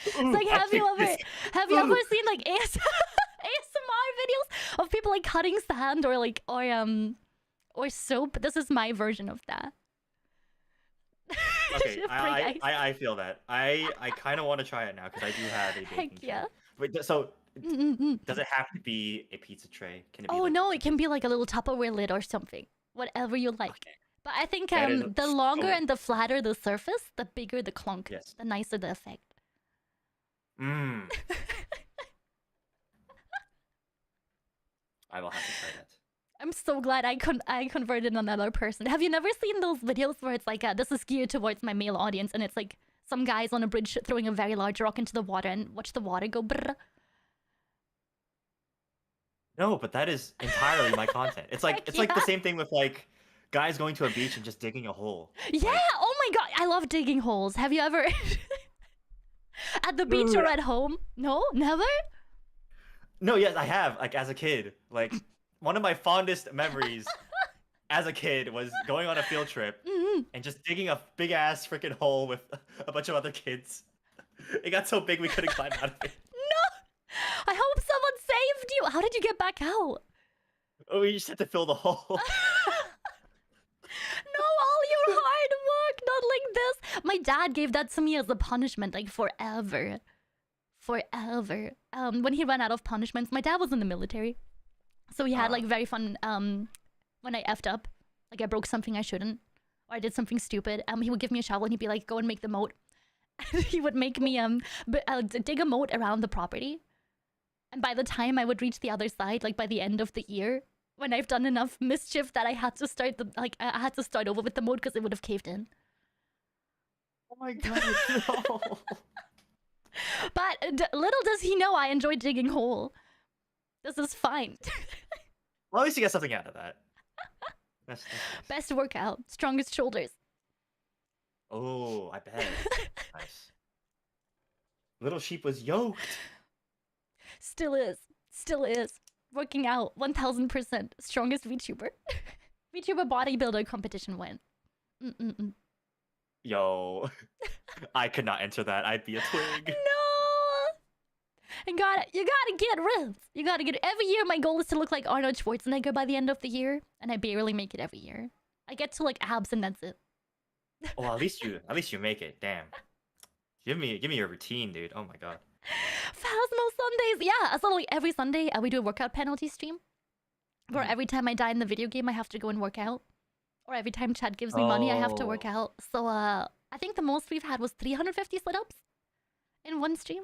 It's like have you ever seen like ASMR videos of people like cutting sand or like or soap? This is my version of that. Okay, Break ice. I feel that. I kind of want to try it now because I do have a baking Heck yeah. tray. Wait, so Mm-mm-mm. does it have to be a pizza tray? Can it be Oh like no, it can be like a little Tupperware lid or something. Whatever you like. Okay. But I think That is the longer so- and the flatter the surface, the bigger the clunk. Yes. The nicer the effect. Mmm. I will have to try that. I'm so glad I converted another person. Have you never seen those videos where it's like this is geared towards my male audience and it's like some guys on a bridge throwing a very large rock into the water and watch the water go brrr. No, but that is entirely my content. It's like Heck like the yeah. same thing with like guys going to a beach and just digging a hole. Yeah, oh my god, I love digging holes. Have you ever at the beach or at home? No, never? No, yes, I have. Like as a kid, like one of my fondest memories as a kid was going on a field trip and just digging a big ass freaking hole with a bunch of other kids. It got so big we couldn't climb out of it. No! I hope someone saved you. How did you get back out? Oh, we just had to fill the hole. No, all your hard work, not like this. My dad gave that to me as a punishment, like forever. Forever. When he ran out of punishments, my dad was in the military. So he had like very fun when I effed up. Like I broke something I shouldn't. Or I did something stupid. He would give me a shovel and he'd be like, go and make the moat. And he would make me dig a moat around the property. And by the time I would reach the other side, like by the end of the year, when I've done enough mischief that I had to start I had to start over with the moat because it would have caved in. Oh my god, no. But little does he know I enjoy digging hole. This is fine. Well, at least you get something out of that. That's nice. Best workout, strongest shoulders. Oh, I bet. Nice. Little sheep was yoked. Still is. Working out 1000%. Strongest VTuber. VTuber bodybuilder competition win. Mm-mm-mm. Yo, I could not enter that. I'd be a twig. No! You gotta get ripped. You gotta get every year. My goal is to look like Arnold Schwarzenegger by the end of the year, and I barely make it every year. I get to like abs and that's it. Well, at least you make it. Damn. Give me your routine, dude. Oh my god. Phasmo Sundays, yeah. So like every Sunday, we do a workout penalty stream, where every time I die in the video game, I have to go and work out, or every time Chad gives me money, I have to work out. So I I think the most we've had was 350 sit-ups in one stream.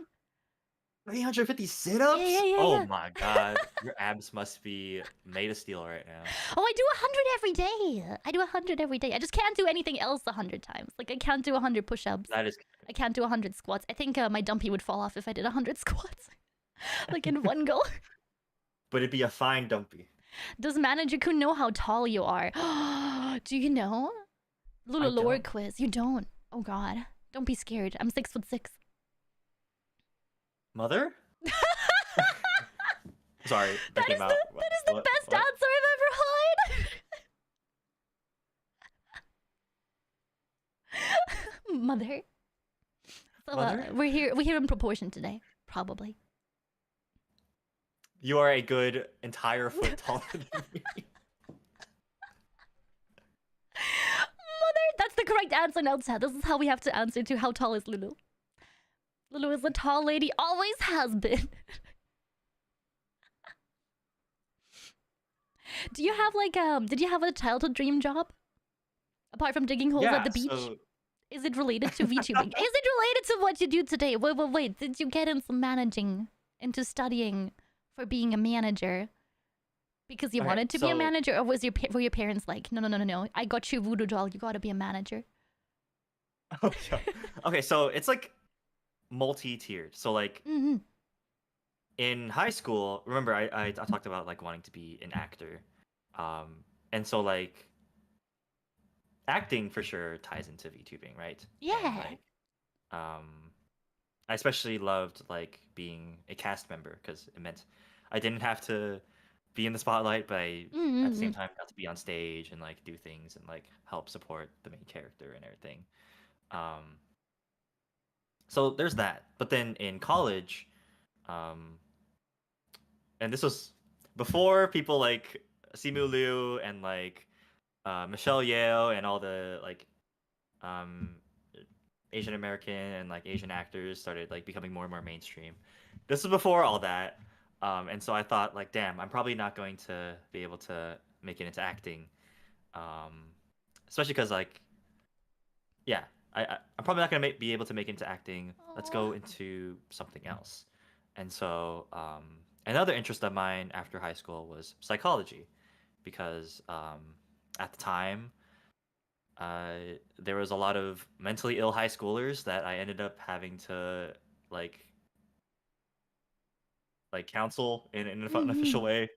350 sit-ups? Yeah. Oh my god. Your abs must be made of steel right now. Oh, I do 100 every day. I do 100 every day. I just can't do anything else 100 times. Like, I can't do 100 push-ups. That is... I can't do 100 squats. I think my dumpy would fall off if I did 100 squats. Like, in one go. But it'd be a fine dumpy. Does Manager-kun know how tall you are? Do you know? Little lore quiz. You don't. Oh god. Don't be scared. I'm 6'6". Mother? Sorry, that is the best answer I've ever heard. Mother. So Mother? we're here in proportion today, probably. You are a good entire foot taller than me. Mother, that's the correct answer now, Chad. This is how we have to answer to how tall is Lulu. Lulu is a tall lady, always has been. Do you have like did you have a childhood dream job? Apart from digging holes at the beach? So... Is it related to VTubing? Is it related to what you do today? Wait. Did you get into managing, into studying for being a manager? Because you wanted to be a manager? Or were your parents like, no, I got you a voodoo doll, you gotta be a manager? Okay, so it's like multi-tiered. So like in high school, remember I talked about like wanting to be an actor. And so like acting for sure ties into VTubing, right? Yeah. And, like, I especially loved like being a cast member because it meant I didn't have to be in the spotlight, but I at the same time got to be on stage and like do things and like help support the main character and everything. So there's that. But then in college, and this was before people like Simu Liu and like Michelle Yeoh and all the like Asian American and like Asian actors started like becoming more and more mainstream. This was before all that. And so I thought like, damn, I'm probably not going to be able to make it into acting. Especially because like, yeah, I'm probably not going to be able to make it into acting. Let's go into something else. And so another interest of mine after high school was psychology because at the time, there was a lot of mentally ill high schoolers that I ended up having to like counsel in an unofficial way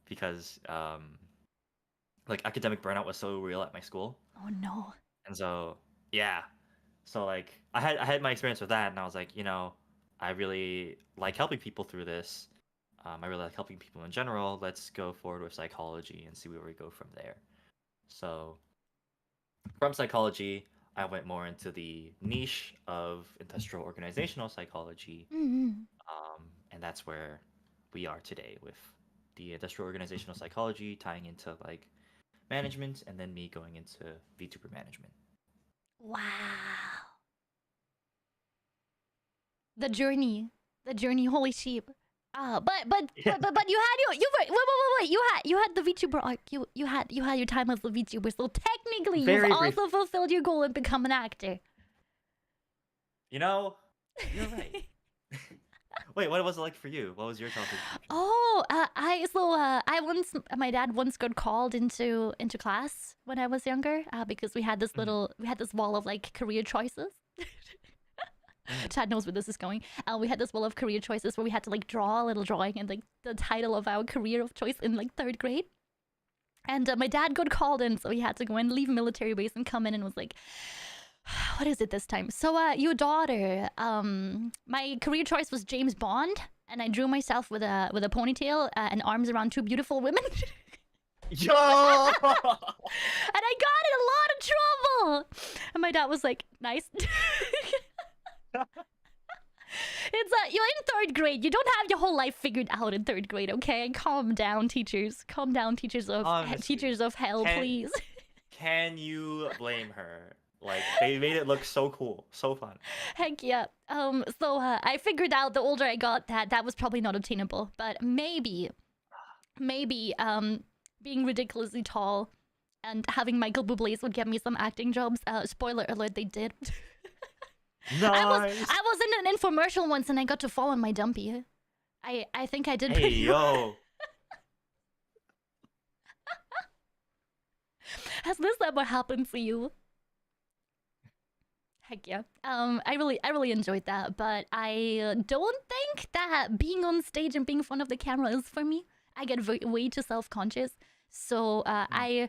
because like academic burnout was so real at my school. Oh no. And so yeah, so like I had my experience with that, and I was like, you know, I really like helping people through this. I really like helping people in general. Let's go forward with psychology and see where we go from there. So from psychology, I went more into the niche of industrial organizational psychology. And that's where we are today with the industrial organizational psychology tying into like management and then me going into VTuber management. Wow. The journey, holy sheep. But you had you had the VTuber arc. You had your time as a VTuber, so technically you've also fulfilled your goal and become an actor. You know, you're right. Wait, what was it like for you? What was your childhood? My dad once got called into class when I was younger because we had this wall of like career choices. Chad knows where this is going. We had this wall of career choices where we had to like draw a little drawing and like the title of our career of choice in like 3rd grade. And my dad got called in, so he had to go and leave military base and come in and was like, what is it this time? So your daughter, my career choice was James Bond, and I drew myself with a ponytail and arms around 2 beautiful women. Yo! And I got in a lot of trouble. And my dad was like, nice. It's you're in 3rd grade. You don't have your whole life figured out in 3rd grade, okay? Calm down, teachers. Calm down, teachers of hell, please. Can you blame her? Like, they made it look so cool, so fun. Heck yeah. So I figured out the older I got that was probably not obtainable, but maybe being ridiculously tall and having Michael Bublé's would get me some acting jobs. Spoiler alert, they did. Nice. I was in an infomercial once and I got to fall on my dumpy. I think I did Hey pretty well. yo. Has this ever happened to you? Heck yeah. I really enjoyed that, but I don't think that being on stage and being in front of the camera is for me. I get way too self-conscious, so I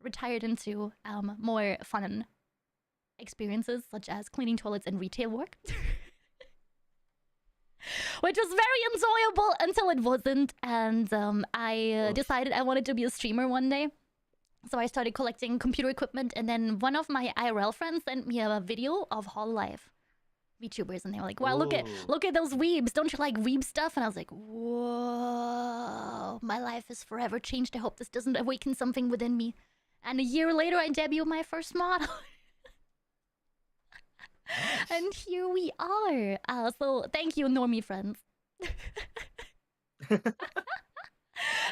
retired into more fun experiences, such as cleaning toilets and retail work. Which was very enjoyable until it wasn't, and I decided I wanted to be a streamer one day. So I started collecting computer equipment, and then one of my IRL friends sent me a video of Hololive VTubers, and they were like, "Wow, look at those weebs! Don't you like weeb stuff?" And I was like, "Whoa, my life is forever changed. I hope this doesn't awaken something within me." And a year later, I debuted my first model. Nice. And here we are. So thank you, normie friends.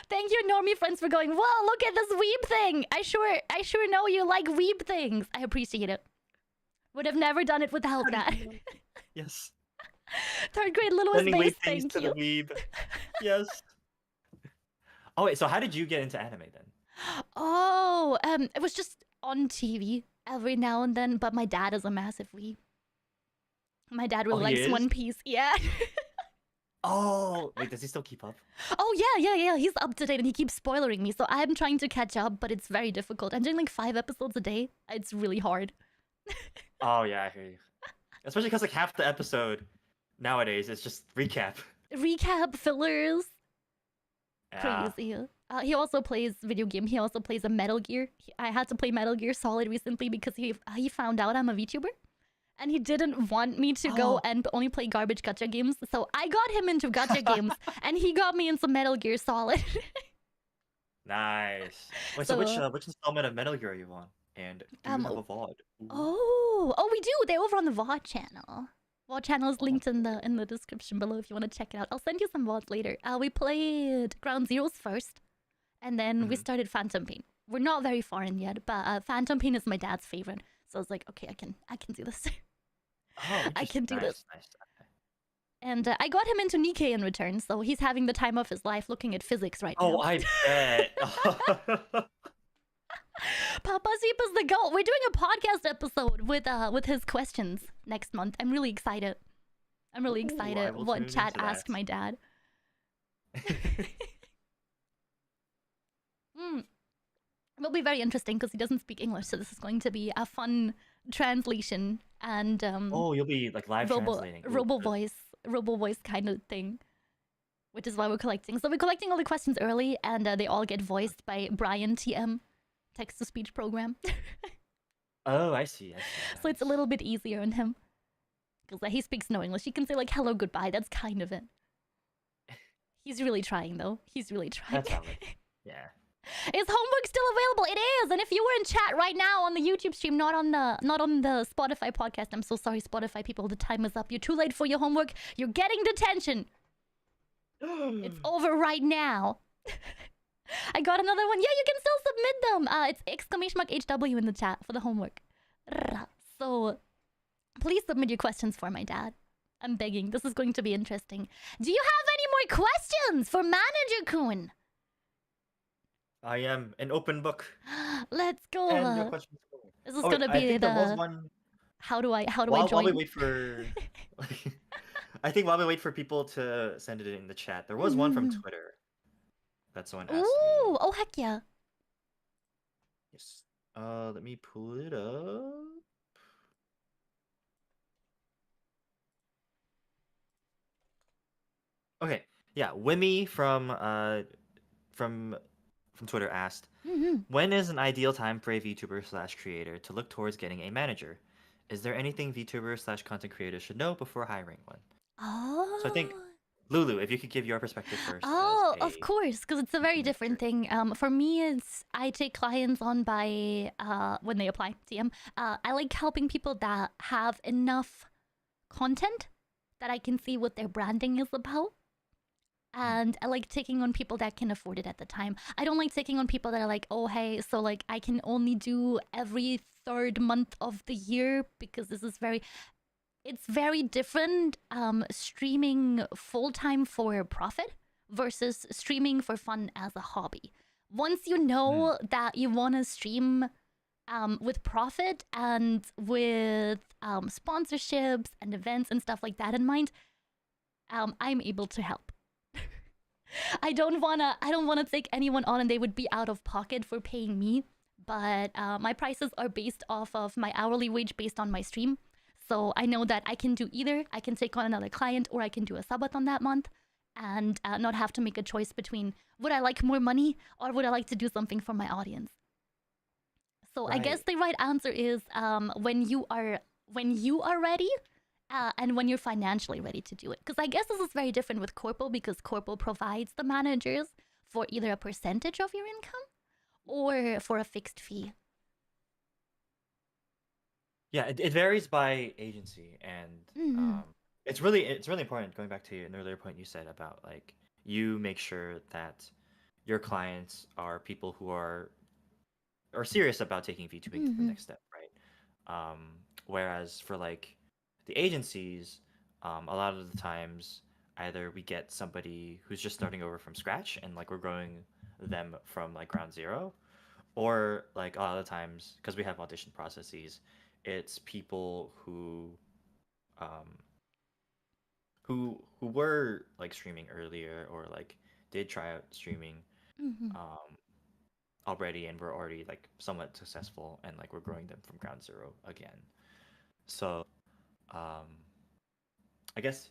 Thank you, normie friends, for going, "Whoa, look at this weeb thing. I sure know you like weeb things." I appreciate it. Would have never done it without that. Yes. Third grade little Sending space, weeb things thank to you. the weeb. Yes. Oh wait, so how did you get into anime then? Oh, it was just on TV every now and then, but my dad is a massive weeb. My dad really Oh, he likes is? One Piece, yeah. Oh, wait, does he still keep up? Oh yeah. He's up to date and he keeps spoiling me, so I'm trying to catch up, but it's very difficult. I'm doing like 5 episodes a day. It's really hard. Oh yeah, I hear you. Especially because like half the episode nowadays is just recap. Recap, fillers. Yeah. Crazy. He also plays video game. He also plays a Metal Gear. I had to play Metal Gear Solid recently because he found out I'm a VTuber. And he didn't want me to go and only play garbage gacha games. So I got him into gacha games, and he got me into Metal Gear Solid. Nice. Wait, So, so which installment of Metal Gear are you on? And do you have a VOD? Ooh. Oh, we do. They're over on the VOD channel. VOD channel is linked in the description below if you want to check it out. I'll send you some VODs later. We played Ground Zeroes first, and then we started Phantom Pain. We're not very far in yet, but Phantom Pain is my dad's favorite. So I was like, okay, I can do this. Oh, I can do nice, this. Nice. Okay. And I got him into Nikkei in return, so he's having the time of his life looking at physics right now. Oh, I bet. Papa Sheep is the goat. We're doing a podcast episode with his questions next month. I'm really excited. I'm really excited what chat asked my dad. It'll be very interesting because he doesn't speak English, so this is going to be a fun translation and Oh, you'll be like live translating. robo voice kind of thing, which is why we're collecting. So we're collecting all the questions early, and they all get voiced by Brian TM, text to speech program. Oh, I see. So it's a little bit easier on him because he speaks no English. He can say like hello, goodbye. That's kind of it. He's really trying though. He's really trying. That's valid. Yeah. Is homework still available? It is. And if you were in chat right now on the YouTube stream, not on the Spotify podcast, I'm so sorry, Spotify people. The time is up. You're too late for your homework. You're getting detention. It's over right now. I got another one. Yeah, you can still submit them. It's !HW in the chat for the homework. So please submit your questions for my dad. I'm begging. This is going to be interesting. Do you have any more questions for Manager-kun? I am an open book. Let's go. And your questions go. This is gonna be the how do I join? While we wait for, I think while we wait for people to send it in the chat, there was one from Twitter. That someone asked me. Oh heck yeah. Yes. Let me pull it up. Okay. Yeah, Wimmy from Twitter asked, when is an ideal time for a VTuber/creator to look towards getting a manager? Is there anything VTuber/content creators should know before hiring one? Oh. So I think, Lulu, if you could give your perspective first. Oh, of course, because it's a very different thing. For me, it's I take clients on by when they apply TM. I like helping people that have enough content that I can see what their branding is about. and I like taking on people that can afford it at the time. I don't like taking on people that are like, oh hey, so like I can only do every third month of the year, because this is it's very different streaming full-time for profit versus streaming for fun as a hobby. Once you know that you want to stream with profit and with sponsorships and events and stuff like that in mind, I'm able to help. I don't wanna take anyone on and they would be out of pocket for paying me, but my prices are based off of my hourly wage based on my stream. So I know that I can do either. I can take on another client, or I can do a subathon that month and not have to make a choice between would I like more money or would I like to do something for my audience. So I guess the right answer is when you are ready and when you're financially ready to do it. Because I guess this is very different with Corpo, because Corpo provides the managers for either a percentage of your income or for a fixed fee. Yeah, it varies by agency, and it's really important. Going back to an earlier point you said about like you make sure that your clients are people who are serious about taking VTubing to the next step, right? Whereas for like the agencies, a lot of the times either we get somebody who's just starting over from scratch and like we're growing them from like ground zero, or like a lot of the times because we have audition processes, it's people who were like streaming earlier or like did try out streaming already and were already like somewhat successful, and like we're growing them from ground zero again. So I guess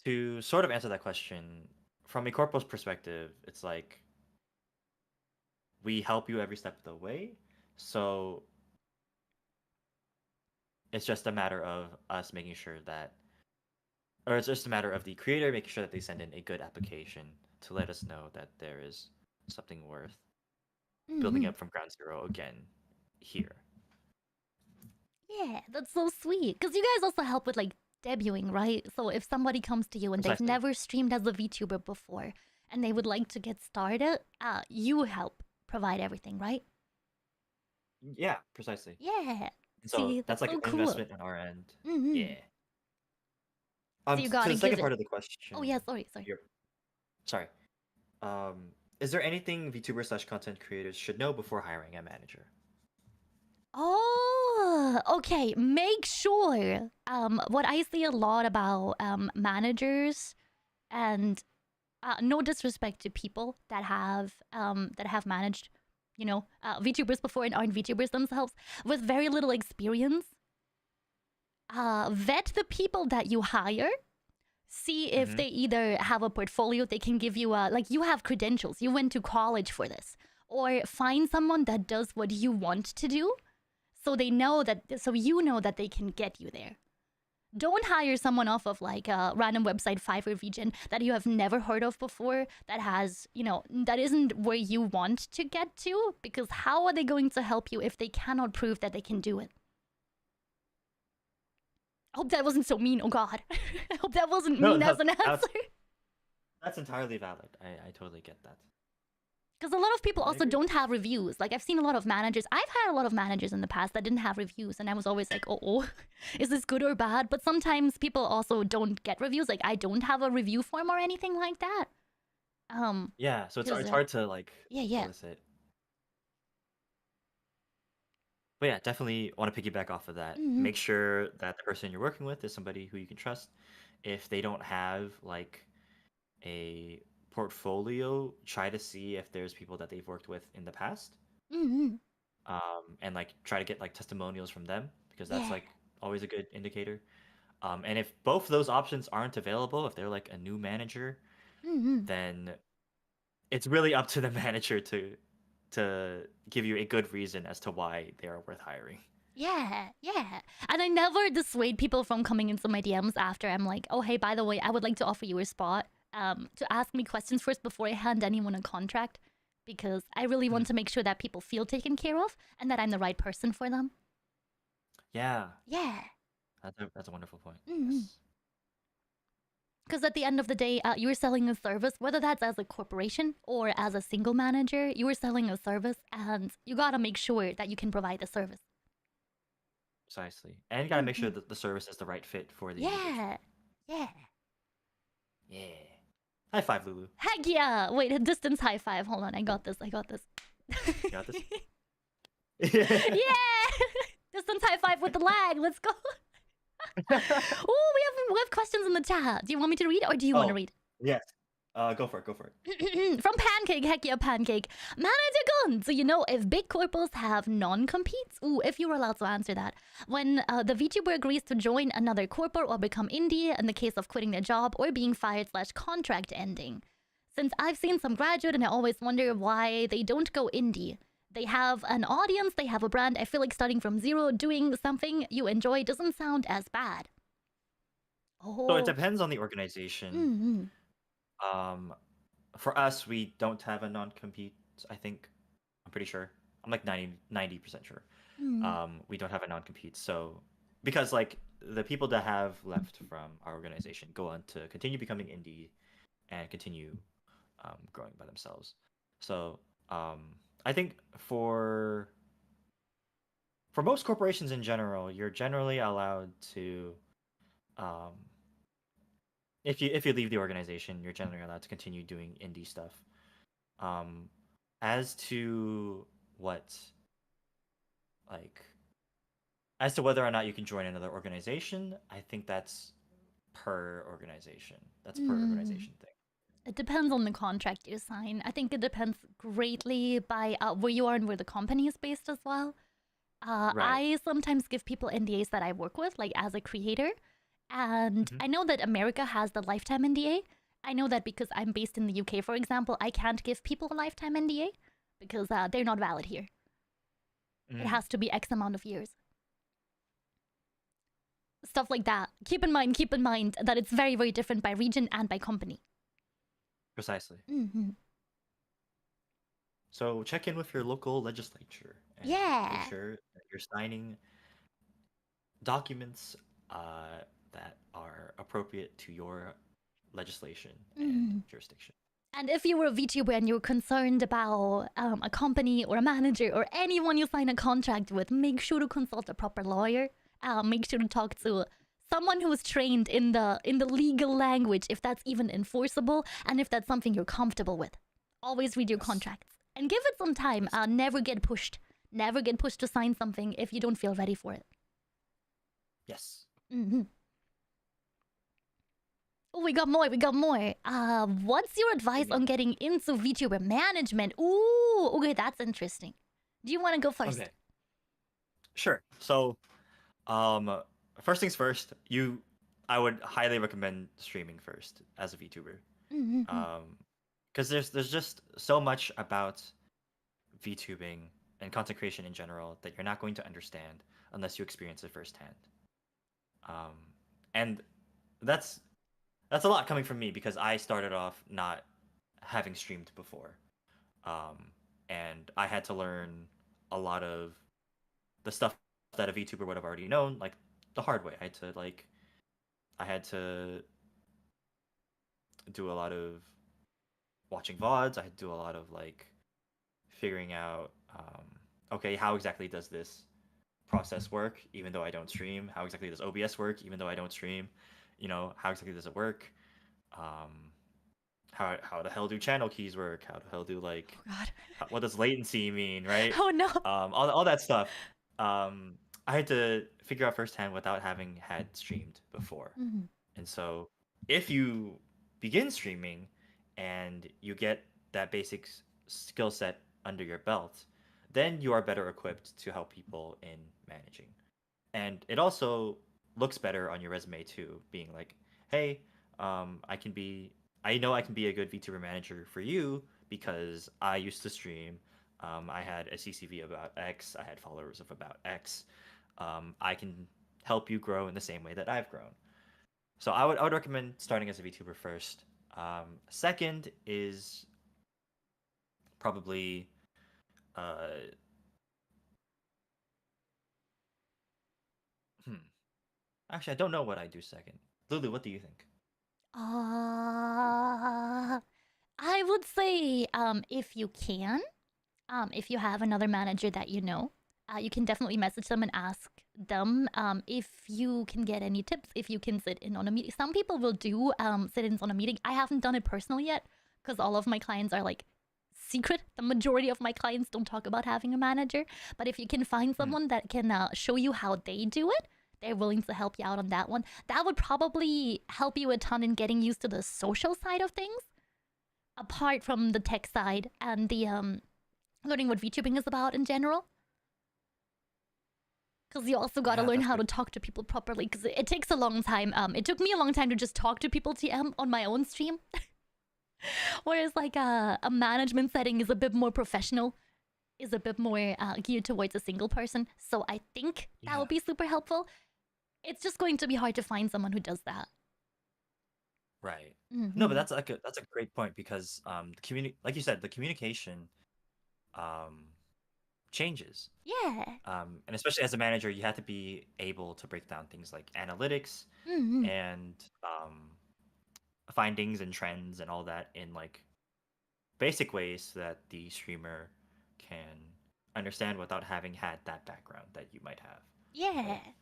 to sort of answer that question from a corporal's perspective, it's like we help you every step of the way. So it's just a matter of us making sure that, or it's just a matter of the creator making sure that they send in a good application to let us know that there is something worth building up from ground zero again here. Yeah, that's so sweet. Because you guys also help with like debuting, right? So if somebody comes to you and they've never streamed as a VTuber before and they would like to get started, you help provide everything, right? Yeah, precisely. Yeah. So see, that's like so an cool. investment on our end. Yeah. So you gotta to the second give part it. of the question. Oh yeah, sorry. Sorry. Is there anything VTuber/content creators should know before hiring a manager? Oh, okay. Make sure. What I see a lot about managers, and no disrespect to people that have managed, VTubers before and aren't VTubers themselves with very little experience. Vet the people that you hire. See if they either have a portfolio, they can give you like you have credentials, you went to college for this, or find someone that does what you want to do, so you know that they can get you there. Don't hire someone off of like a random website, Fiverr, VGen, that you have never heard of before, that has, that isn't where you want to get to, because how are they going to help you if they cannot prove that they can do it? I hope that wasn't so mean, oh god. I hope that wasn't mean as an answer. That's entirely valid. I totally get that. Because a lot of people also don't have reviews. Like, I've seen a lot of managers. I've had a lot of managers in the past that didn't have reviews, and I was always like, oh, is this good or bad? But sometimes people also don't get reviews. Like, I don't have a review form or anything like that. Yeah, so it's hard to, like, solicit. But yeah, definitely want to piggyback off of that. Make sure that the person you're working with is somebody who you can trust. If they don't have, like, a portfolio, try to see if there's people that they've worked with in the past, and like try to get like testimonials from them, because that's like always a good indicator. And if both of those options aren't available, if they're like a new manager, then it's really up to the manager to give you a good reason as to why they are worth hiring. Yeah. And I never dissuade people from coming into my DMs after I'm like, oh hey, by the way, I would like to offer you a spot. To ask me questions first before I hand anyone a contract, because I really want to make sure that people feel taken care of and that I'm the right person for them. Yeah. Yeah. That's a wonderful point. Yes. Because at the end of the day, you're selling a service, whether that's as a corporation or as a single manager, you are selling a service and you gotta make sure that you can provide the service. Precisely. And you gotta make sure that the service is the right fit for the individual. Yeah. Yeah. Yeah. High five, Lulu. Heck yeah! Wait, a distance high five. Hold on, I got this. You got this? Yeah! Distance high five with the lag. Let's go. Oh, we have questions in the chat. Do you want me to read or do you want to read? Yes. Go for it. From Pancake, heck yeah, Pancake. Manager-kun, so you know if big corpos have non-competes? Ooh, if you were allowed to answer that. When the VTuber agrees to join another corpo or become indie in the case of quitting their job or being fired / contract ending. Since I've seen some graduate and I always wonder why they don't go indie. They have an audience, they have a brand. I feel like starting from zero, doing something you enjoy doesn't sound as bad. Oh. So it depends on the organization. For us, we don't have a non-compete, I think. I'm pretty sure. I'm like 90% sure. We don't have a non-compete. So, because like the people that have left from our organization go on to continue becoming indie and continue growing by themselves. So, I think for most corporations in general, you're generally allowed to if you leave the organization, you're generally allowed to continue doing indie stuff. As to whether or not you can join another organization, I think that's per organization. That's per organization thing. It depends on the contract you sign. I think it depends greatly by where you are and where the company is based as well. I sometimes give people NDAs that I work with, like as a creator. And I know that America has the lifetime NDA. I know that because I'm based in the UK, for example, I can't give people a lifetime NDA because they're not valid here. It has to be X amount of years. Stuff like that. Keep in mind that it's very, very different by region and by company. Precisely. So check in with your local legislature. And make sure that you're signing documents that are appropriate to your legislation and jurisdiction. And if you were a VTuber and you're concerned about a company or a manager or anyone you sign a contract with, make sure to consult a proper lawyer. Make sure to talk to someone who is trained in the legal language, if that's even enforceable, and if that's something you're comfortable with. Always read your contracts and give it some time. Never get pushed. Never get pushed to sign something if you don't feel ready for it. Yes. Oh, we got more. What's your advice on getting into VTuber management? Ooh, okay, that's interesting. Do you want to go first? Okay. Sure. So, first things first, I would highly recommend streaming first as a VTuber. Because there's just so much about VTubing and content creation in general that you're not going to understand unless you experience it firsthand. And that's a lot coming from me because I started off not having streamed before. And I had to learn a lot of the stuff that a VTuber would have already known, like the hard way. I had to do a lot of watching VODs. I had to do a lot of like figuring out, okay, how exactly does this process work, even though I don't stream? How exactly does OBS work, even though I don't stream? You know, how exactly does it work? How the hell do channel keys work? How the hell do like, what does latency mean, right? Oh no. All that stuff. I had to figure out firsthand without having had streamed before. And so if you begin streaming and you get that basic skill set under your belt, then you are better equipped to help people in managing. And it also looks better on your resume too, being like, hey, I know I can be a good VTuber manager for you because I used to stream. I had a CCV about X. I had followers of about X. I can help you grow in the same way that I've grown. So I would recommend starting as a VTuber first. Second is probably actually, I don't know what I do second. Lulu, what do you think? if you can, if you have another manager that you know, you can definitely message them and ask them if you can get any tips, if you can sit in on a meeting. Some people will do sit-ins on a meeting. I haven't done it personally yet because all of my clients are like secret. The majority of my clients don't talk about having a manager. But if you can find someone that can show you how they do it, they're willing to help you out on that one. That would probably help you a ton in getting used to the social side of things, apart from the tech side and the learning what VTubing is about in general. Because you also gotta learn how to talk to people properly. Because it takes a long time. It took me a long time to just talk to people TM on my own stream. Whereas like a management setting is a bit more professional, is a bit more geared towards a single person. So I think that would be super helpful. It's just going to be hard to find someone who does that. Right. No, but that's a great point because like you said, the communication changes. Yeah. And especially as a manager, you have to be able to break down things like analytics and findings and trends and all that in like basic ways so that the streamer can understand without having had that background that you might have. Yeah. Right?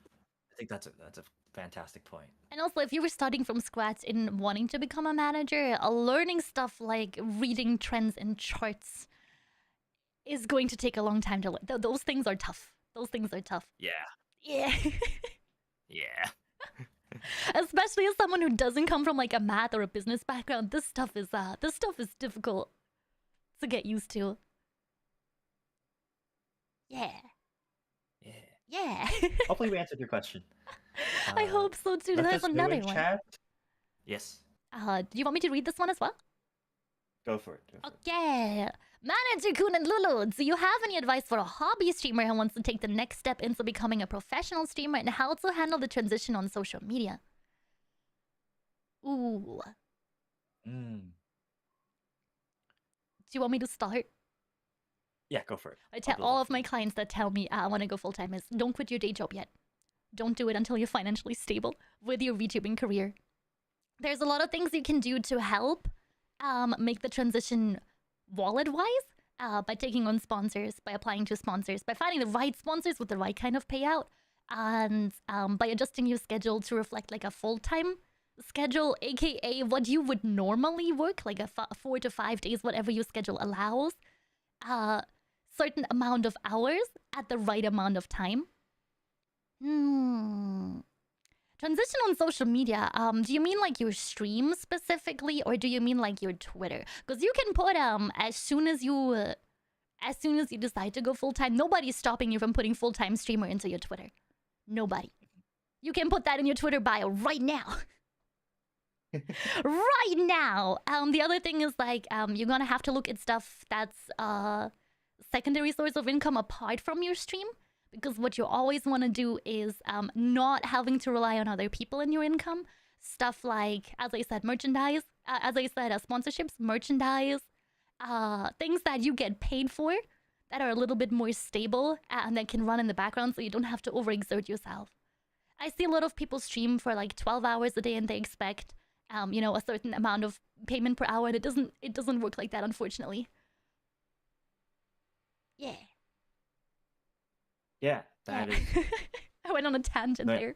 I think that's a fantastic point. And also, if you were starting from scratch in wanting to become a manager, learning stuff like reading trends and charts is going to take a long time to learn. Those things are tough. Those things are tough. Yeah. Yeah. Yeah. Especially as someone who doesn't come from like a math or a business background, this stuff is difficult to get used to. Yeah. Yeah. Yeah. Hopefully we answered your question. I hope so too. There's another one. Chat. Yes. Do you want me to read this one as well? Go for it. Okay. Manager-kun and Lulu, do you have any advice for a hobby streamer who wants to take the next step into becoming a professional streamer and how to handle the transition on social media? Ooh. Do you want me to start? Yeah, go for it. I tell all of my clients that tell me I want to go full-time is don't quit your day job yet. Don't do it until you're financially stable with your VTubing career. There's a lot of things you can do to help make the transition wallet-wise by taking on sponsors, by applying to sponsors, by finding the right sponsors with the right kind of payout, and by adjusting your schedule to reflect like a full-time schedule, aka what you would normally work, like a 4 to 5 days, whatever your schedule allows. Certain amount of hours at the right amount of time. Transition on social media. Do you mean like your stream specifically, or do you mean like your Twitter? Because you can put as soon as you decide to go full time, nobody's stopping you from putting full time streamer into your Twitter. Nobody. You can put that in your Twitter bio right now. Right now. The other thing is like you're gonna have to look at stuff that's secondary source of income apart from your stream. Because what you always want to do is not having to rely on other people in your income. Stuff like, as I said, merchandise. Sponsorships, merchandise. Things that you get paid for that are a little bit more stable and that can run in the background so you don't have to overexert yourself. I see a lot of people stream for like 12 hours a day and they expect, a certain amount of payment per hour, and it doesn't work like that, unfortunately. Yeah. Yeah, that is. I went on a tangent there.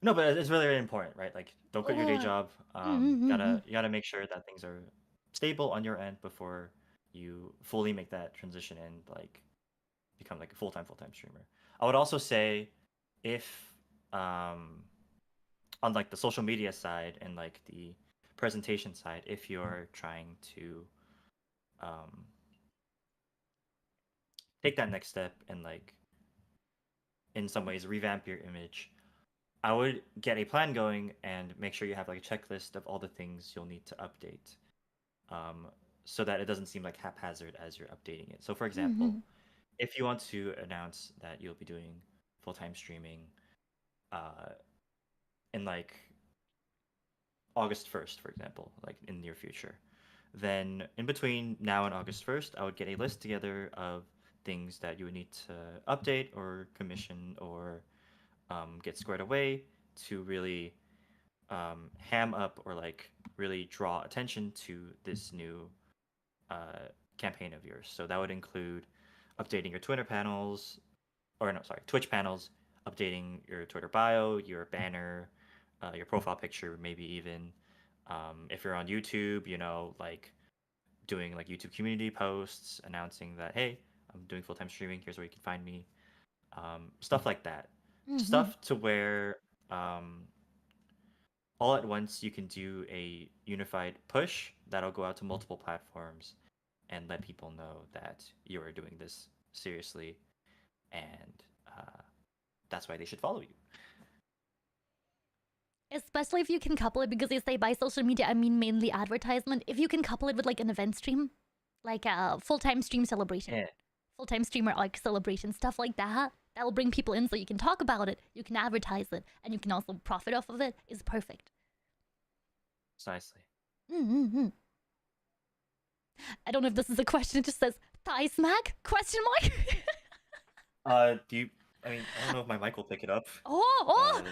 No, but it's really, really important, right? Like, don't quit your day job. You gotta make sure that things are stable on your end before you fully make that transition and like become like a full-time streamer. I would also say if on like the social media side and like the presentation side, if you're trying to take that next step and like in some ways revamp your image, I would get a plan going and make sure you have like a checklist of all the things you'll need to update, so that it doesn't seem like haphazard as you're updating it. So for example, if you want to announce that you'll be doing full-time streaming in like August 1st, for example, like in the near future, then in between now and August 1st, I would get a list together of things that you would need to update or commission or get squared away to really ham up or like really draw attention to this new campaign of yours. So that would include updating your Twitter panels, or no, sorry, Twitch panels, updating your Twitter bio, your banner, your profile picture, maybe even if you're on YouTube, like doing like YouTube community posts announcing that, hey, I'm doing full time streaming. Here's where you can find me. Stuff like that. Mm-hmm. Stuff to where all at once you can do a unified push that'll go out to multiple platforms and let people know that you are doing this seriously, and that's why they should follow you. Especially if you can couple it, because they say by social media, I mean mainly advertisement. If you can couple it with like an event stream, like a full-time stream celebration, Yeah. full-time streamer like celebration, stuff like that, that will bring people in so you can talk about it, you can advertise it, and you can also profit off of it, is perfect. Precisely. Mm-hmm. I don't know if this is a question. It just says thigh smack? Question mark. Do you? I mean, I don't know if my mic will pick it up. Oh!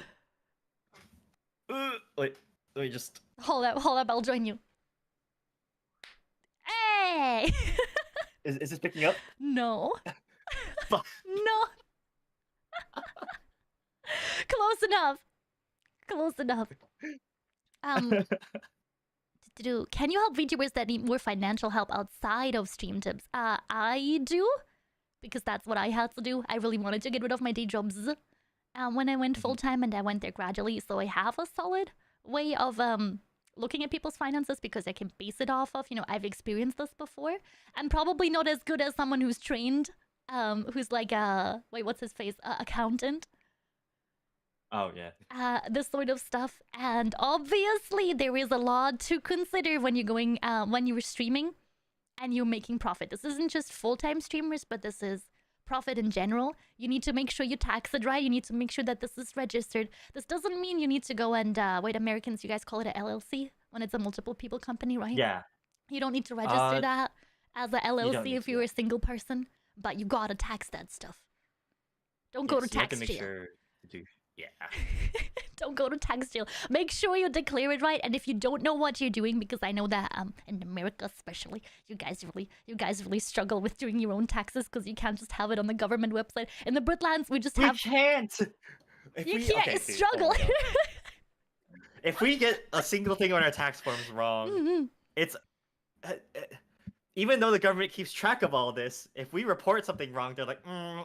Wait, let me just. Hold up, I'll join you. Hey! Is this picking up? No. Fuck. No. Close enough. Close enough. Can you help VTubers that need more financial help outside of stream tips? I do, because that's what I had to do. I really wanted to get rid of my day jobs when I went full time, and I went there gradually. So I have a solid way of looking at people's finances, because I can base it off of, I've experienced this before. I'm probably not as good as someone who's trained, who's like a what's his face, accountant. Oh yeah. This sort of stuff, and obviously there is a lot to consider when you're going, when you're streaming, and you're making profit. This isn't just full-time streamers, but this is profit in general. You need to make sure you tax it right. You need to make sure that this is registered. This doesn't mean you need to go and wait, Americans, you guys call it a LLC when it's a multiple people company, right? Yeah. You don't need to register that as a LLC if you're to. a single person, but you gotta tax that stuff. Don't go to Yes, you have tax to make jail. sure to do. Yeah. Don't go to tax jail. Make sure you declare it right. And if you don't know what you're doing, because I know that in America especially, you guys really struggle with doing your own taxes, because you can't just have it on the government website. In the Britlands, we just have. We can't. You can't. Okay, It's struggle. If we get a single thing on our tax forms wrong, it's even though the government keeps track of all this, if we report something wrong, they're like,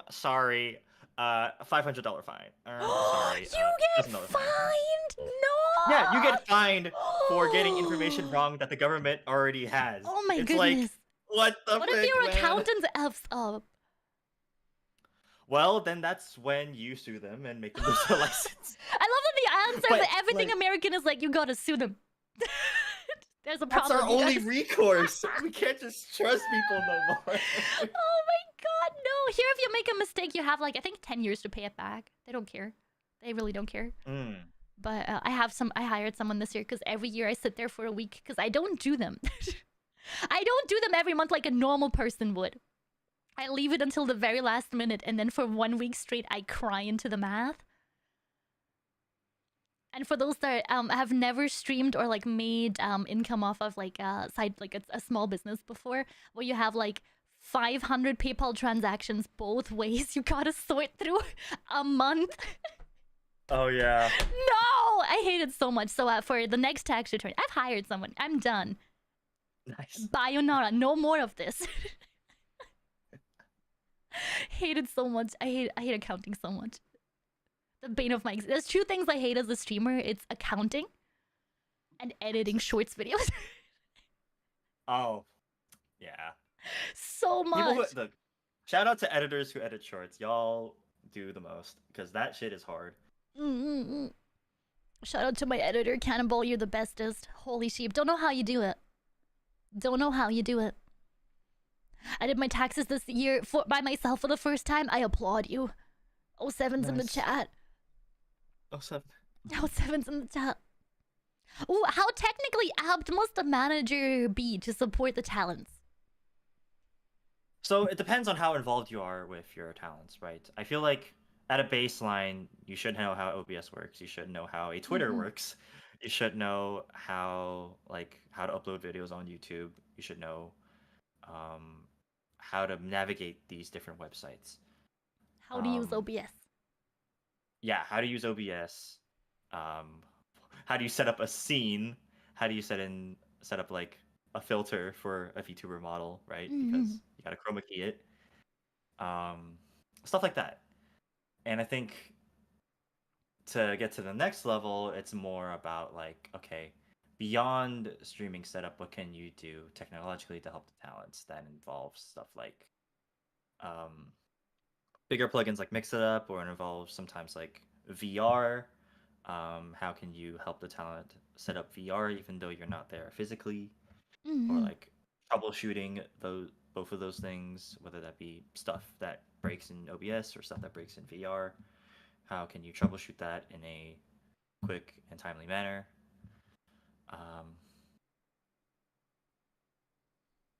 sorry, $500 fine. Sorry, you get fined? Fine. No. Yeah, you get fined for getting information wrong that the government already has. Oh my it's goodness. Like, what if your accountant f's up? Well, then that's when you sue them and make them lose their license. I love that the answer to everything American is like, you gotta sue them. There's a problem. That's our only recourse. We can't just trust people no more. Oh my god, no. Here, if you make a mistake, you have like, I think 10 years to pay it back. They don't care. They really don't care. But I hired someone this year, because every year I sit there for a week, because I don't do them. I don't do them every month like a normal person would. I leave it until the very last minute, and then for 1 week straight, I cry into the math. And for those that have never streamed or like made income off of like a small business before, where you have like 500 PayPal transactions both ways, you gotta sort through a month. Oh yeah. No, I hate it so much. So for the next tax return, I've hired someone. I'm done. Nice. Bayonara, no more of this. Hate it so much. I hate accounting so much. The bane of my existence. There's two things I hate as a streamer. It's accounting and editing shorts videos. Oh, yeah. So much. Look, shout out to editors who edit shorts. Y'all do the most, because that shit is hard. Shout out to my editor, Cannonball. You're the bestest. Holy sheep. Don't know how you do it. Don't know how you do it. I did my taxes this year by myself for the first time. I applaud you. 07's in the chat. 07. 07's in the chat. Ooh, how technically apt must a manager be to support the talents? So it depends on how involved you are with your talents, right? I feel like at a baseline, you should know how OBS works. You should know how a Twitter works. You should know how to upload videos on YouTube. You should know how to navigate these different websites. How to use OBS. Yeah, how to use OBS. How do you set up a scene? How do you set up like a filter for a VTuber model, right? Because you gotta chroma key it. Stuff like that. And I think to get to the next level, it's more about like, okay, beyond streaming setup, what can you do technologically to help the talents? That involves stuff like bigger plugins like Mix It Up, or it involves sometimes like VR. How can you help the talent set up VR even though you're not there physically? Or like troubleshooting both of those things, whether that be stuff that breaks in OBS or stuff that breaks in VR. How can you troubleshoot that in a quick and timely manner?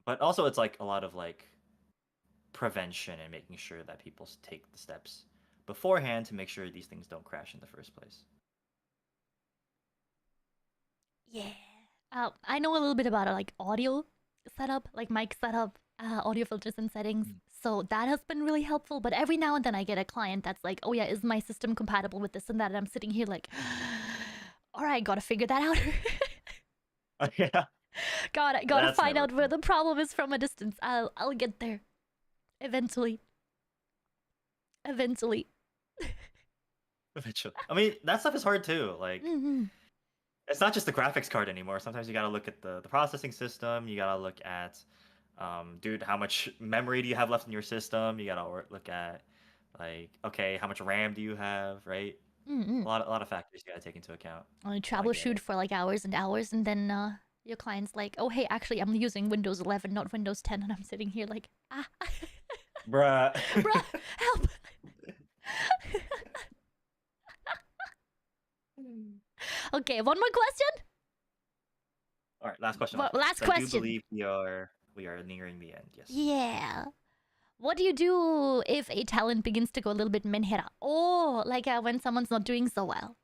But also it's like a lot of like prevention and making sure that people take the steps beforehand to make sure these things don't crash in the first place. Yeah. I know a little bit about like audio setup, like mic setup, audio filters and settings. So that has been really helpful. But every now and then I get a client that's like, oh yeah, is my system compatible with this and that? And I'm sitting here like, all right, gotta figure that out. Yeah. Gotta find out where the problem is from a distance. I'll get there. Eventually. Eventually. I mean, that stuff is hard too. Like, it's not just the graphics card anymore. Sometimes you gotta look at the processing system. You gotta look at, dude, how much memory do you have left in your system? You gotta look at, like, okay, how much RAM do you have, right? A lot of factors you gotta take into account. I troubleshoot for like hours and hours, and then your client's like, oh hey, actually I'm using Windows 11, not Windows 10, and I'm sitting here like, Bruh. Help. Okay, one more question. All right, last question. Last question. I do believe we are nearing the end. Yes. Yeah. What do you do if a talent begins to go a little bit menhera? Oh, like when someone's not doing so well.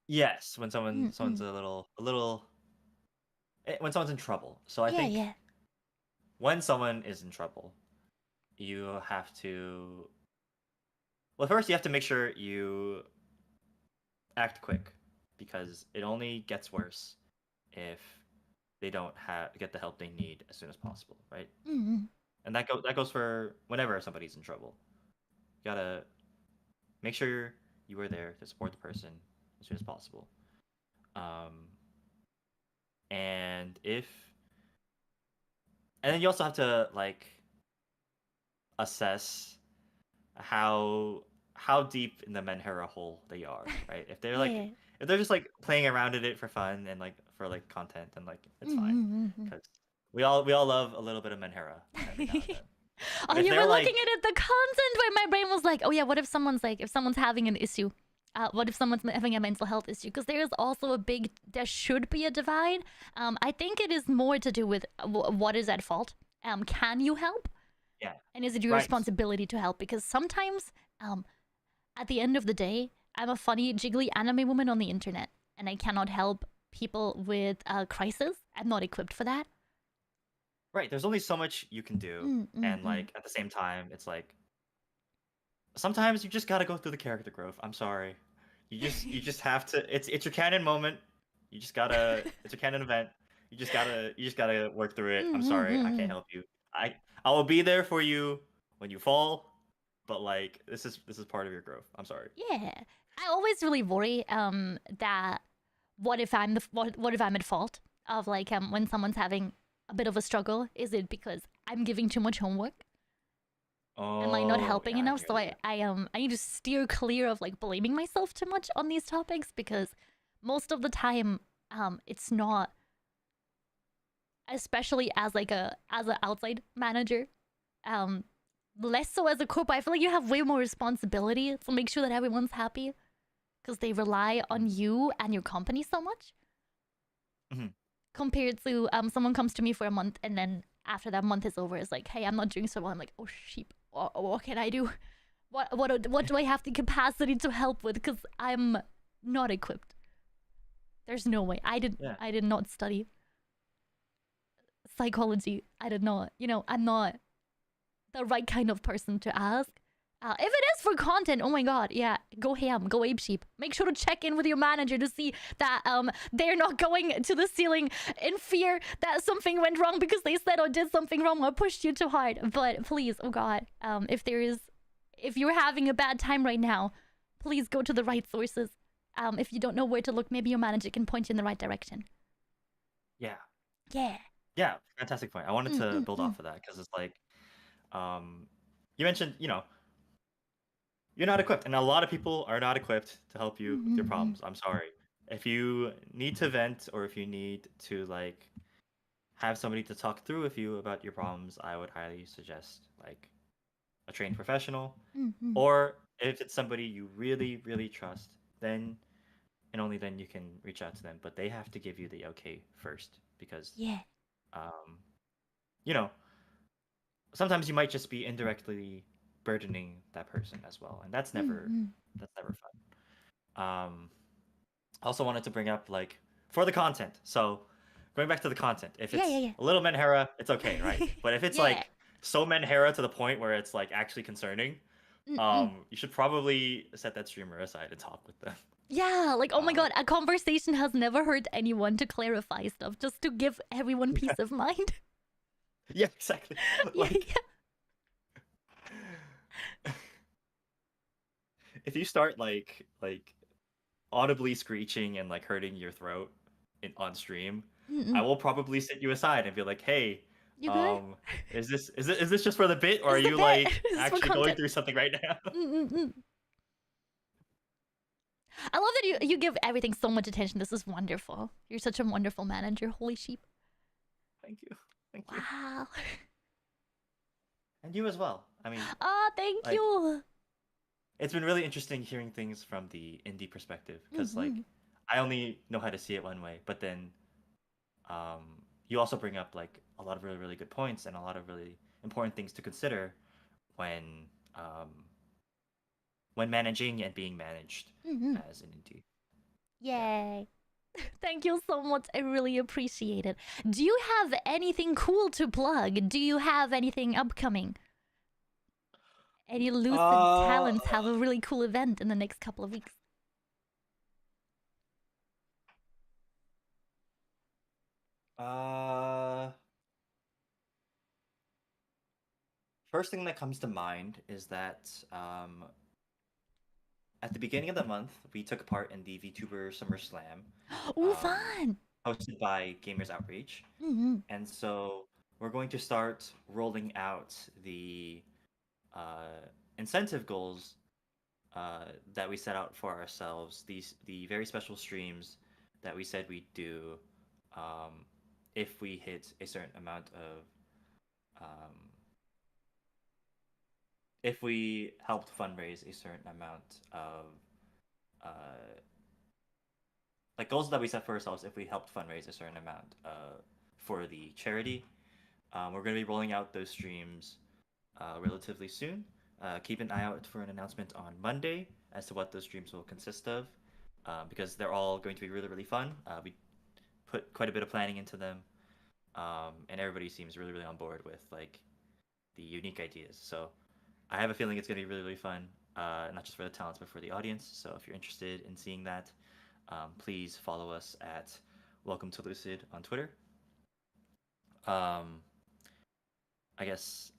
Yes, when someone's a little when someone's in trouble. So I think when someone is in trouble, you have to. Well, first you have to make sure you act quick, because it only gets worse if they don't get the help they need as soon as possible, right? And that goes for whenever somebody's in trouble. You gotta make sure you are there to support the person as soon as possible. And then you also have to like assess how deep in the menhera hole they are, right? If they're like if they're just like playing around at it for fun and like for like content, then like it's fine, because we all love a little bit of menhera every now and then. Oh, you were looking at the content where my brain was like, oh yeah, what if someone's having an issue? What if someone's having a mental health issue? Because there is also there should be a divide. I think it is more to do with what is at fault. Can you help? Yeah. And is it your responsibility to help? Because sometimes, at the end of the day, I'm a funny, jiggly anime woman on the internet, and I cannot help people with crisis. I'm not equipped for that. Right. There's only so much you can do, and like at the same time, it's like sometimes you just gotta go through the character growth. I'm sorry. You just have to. It's your canon moment. You just gotta. It's a canon event. You just gotta work through it. I'm sorry. I can't help you. I will be there for you when you fall, but like this is part of your growth. I'm sorry. Yeah, I always really worry that what if I'm at fault of like when someone's having a bit of a struggle? Is it because I'm giving too much homework? And like not helping enough? So I need to steer clear of like blaming myself too much on these topics, because most of the time it's not, especially as an outside manager, less so as a corp. I feel like you have way more responsibility to make sure that everyone's happy, because they rely on you and your company so much. Compared to someone comes to me for a month, and then after that month is over, it's like, hey, I'm not doing so well. I'm like, oh sheep, what can I do? What do I have the capacity to help with? Because I'm not equipped. There's no way. I did not study. psychology. I don't know. You know, I'm not the right kind of person to ask. If it is for content, oh my god, yeah, go ham, go apesheep. Make sure to check in with your manager to see that they're not going to the ceiling in fear that something went wrong because they said or did something wrong or pushed you too hard. But please, oh god, if you're having a bad time right now, please go to the right sources. If you don't know where to look, maybe your manager can point you in the right direction. Yeah. Yeah. Yeah, fantastic point. I wanted to build off of that because it's like, you mentioned, you know, you're not equipped, and a lot of people are not equipped to help you with your problems. I'm sorry. If you need to vent or if you need to like have somebody to talk through with you about your problems, I would highly suggest like a trained professional, or if it's somebody you really, really trust, then and only then you can reach out to them. But they have to give you the okay first, because you know, sometimes you might just be indirectly burdening that person as well, and that's never fun. I also wanted to bring up like for the content. So going back to the content, if it's a little Menhera, it's okay, right? But if it's like so Menhera to the point where it's like actually concerning, you should probably set that streamer aside and talk with them. Yeah, like, oh my god, a conversation has never hurt anyone to clarify stuff, just to give everyone peace of mind. Yeah, exactly. Like, if you start like audibly screeching and like hurting your throat on stream, I will probably sit you aside and be like, "Hey, is this just for the bit, or are you like actually going through something right now?" I love that you give everything so much attention. This is wonderful. You're such a wonderful manager. Holy sheep. Thank you. Thank you. Wow. And you as well. I mean, thank you. It's been really interesting hearing things from the indie perspective, because like I only know how to see it one way, but then you also bring up like a lot of really, really good points and a lot of really important things to consider when managing and being managed as an indie. Yay. Thank you so much. I really appreciate it. Do you have anything cool to plug? Do you have anything upcoming? Any Lucid talents have a really cool event in the next couple of weeks? First thing that comes to mind is that at the beginning of the month, we took part in the VTuber Summer Slam. Ooh, fun! Hosted by Gamers Outreach. And so we're going to start rolling out the incentive goals that we set out for ourselves. The very special streams that we said we'd do if we hit a certain amount of if we helped fundraise a certain amount of like goals that we set for ourselves. If we helped fundraise a certain amount for the charity, we're going to be rolling out those streams relatively soon. Keep an eye out for an announcement on Monday as to what those streams will consist of, because they're all going to be really, really fun. We put quite a bit of planning into them, and everybody seems really, really on board with like the unique ideas. So I have a feeling it's going to be really, really fun, not just for the talents, but for the audience. So if you're interested in seeing that, please follow us at Welcome to Lucid on Twitter. I guess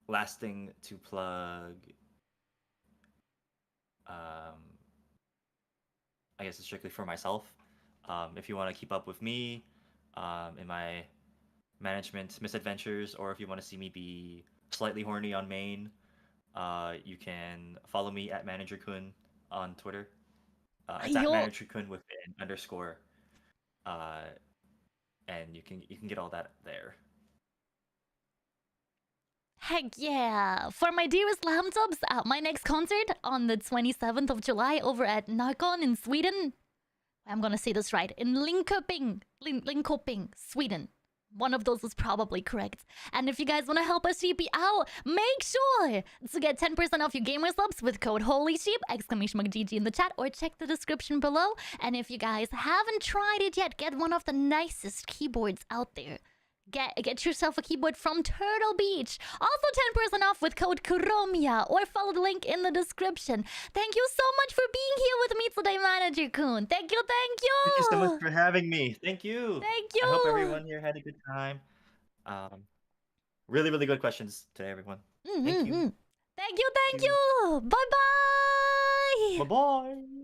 last thing to plug, I guess it's strictly for myself. If you want to keep up with me in my management misadventures, or if you want to see me be slightly horny on main, you can follow me at Manager-kun on Twitter. It's at Manager-kun with an underscore, and you can get all that there. Heck yeah! For my dearest Lamtubs, my next concert on the 27th of July over at Narcon in Sweden. I'm gonna say this right. In Linköping, Sweden. One of those is probably correct. And if you guys want to help us sheepy out, make sure to get 10% off your gamer subs with code HOLYSHEEP, !GG in the chat, or check the description below. And if you guys haven't tried it yet, get one of the nicest keyboards out there. Get yourself a keyboard from Turtle Beach. Also 10% off with code KUROMIA or follow the link in the description. Thank you so much for being here with me today, Manager-kun. Thank you, thank you. Thank you so much for having me. Thank you. Thank you. I hope everyone here had a good time. Really, really good questions today, everyone. Thank you. Thank you. Bye-bye. Bye-bye.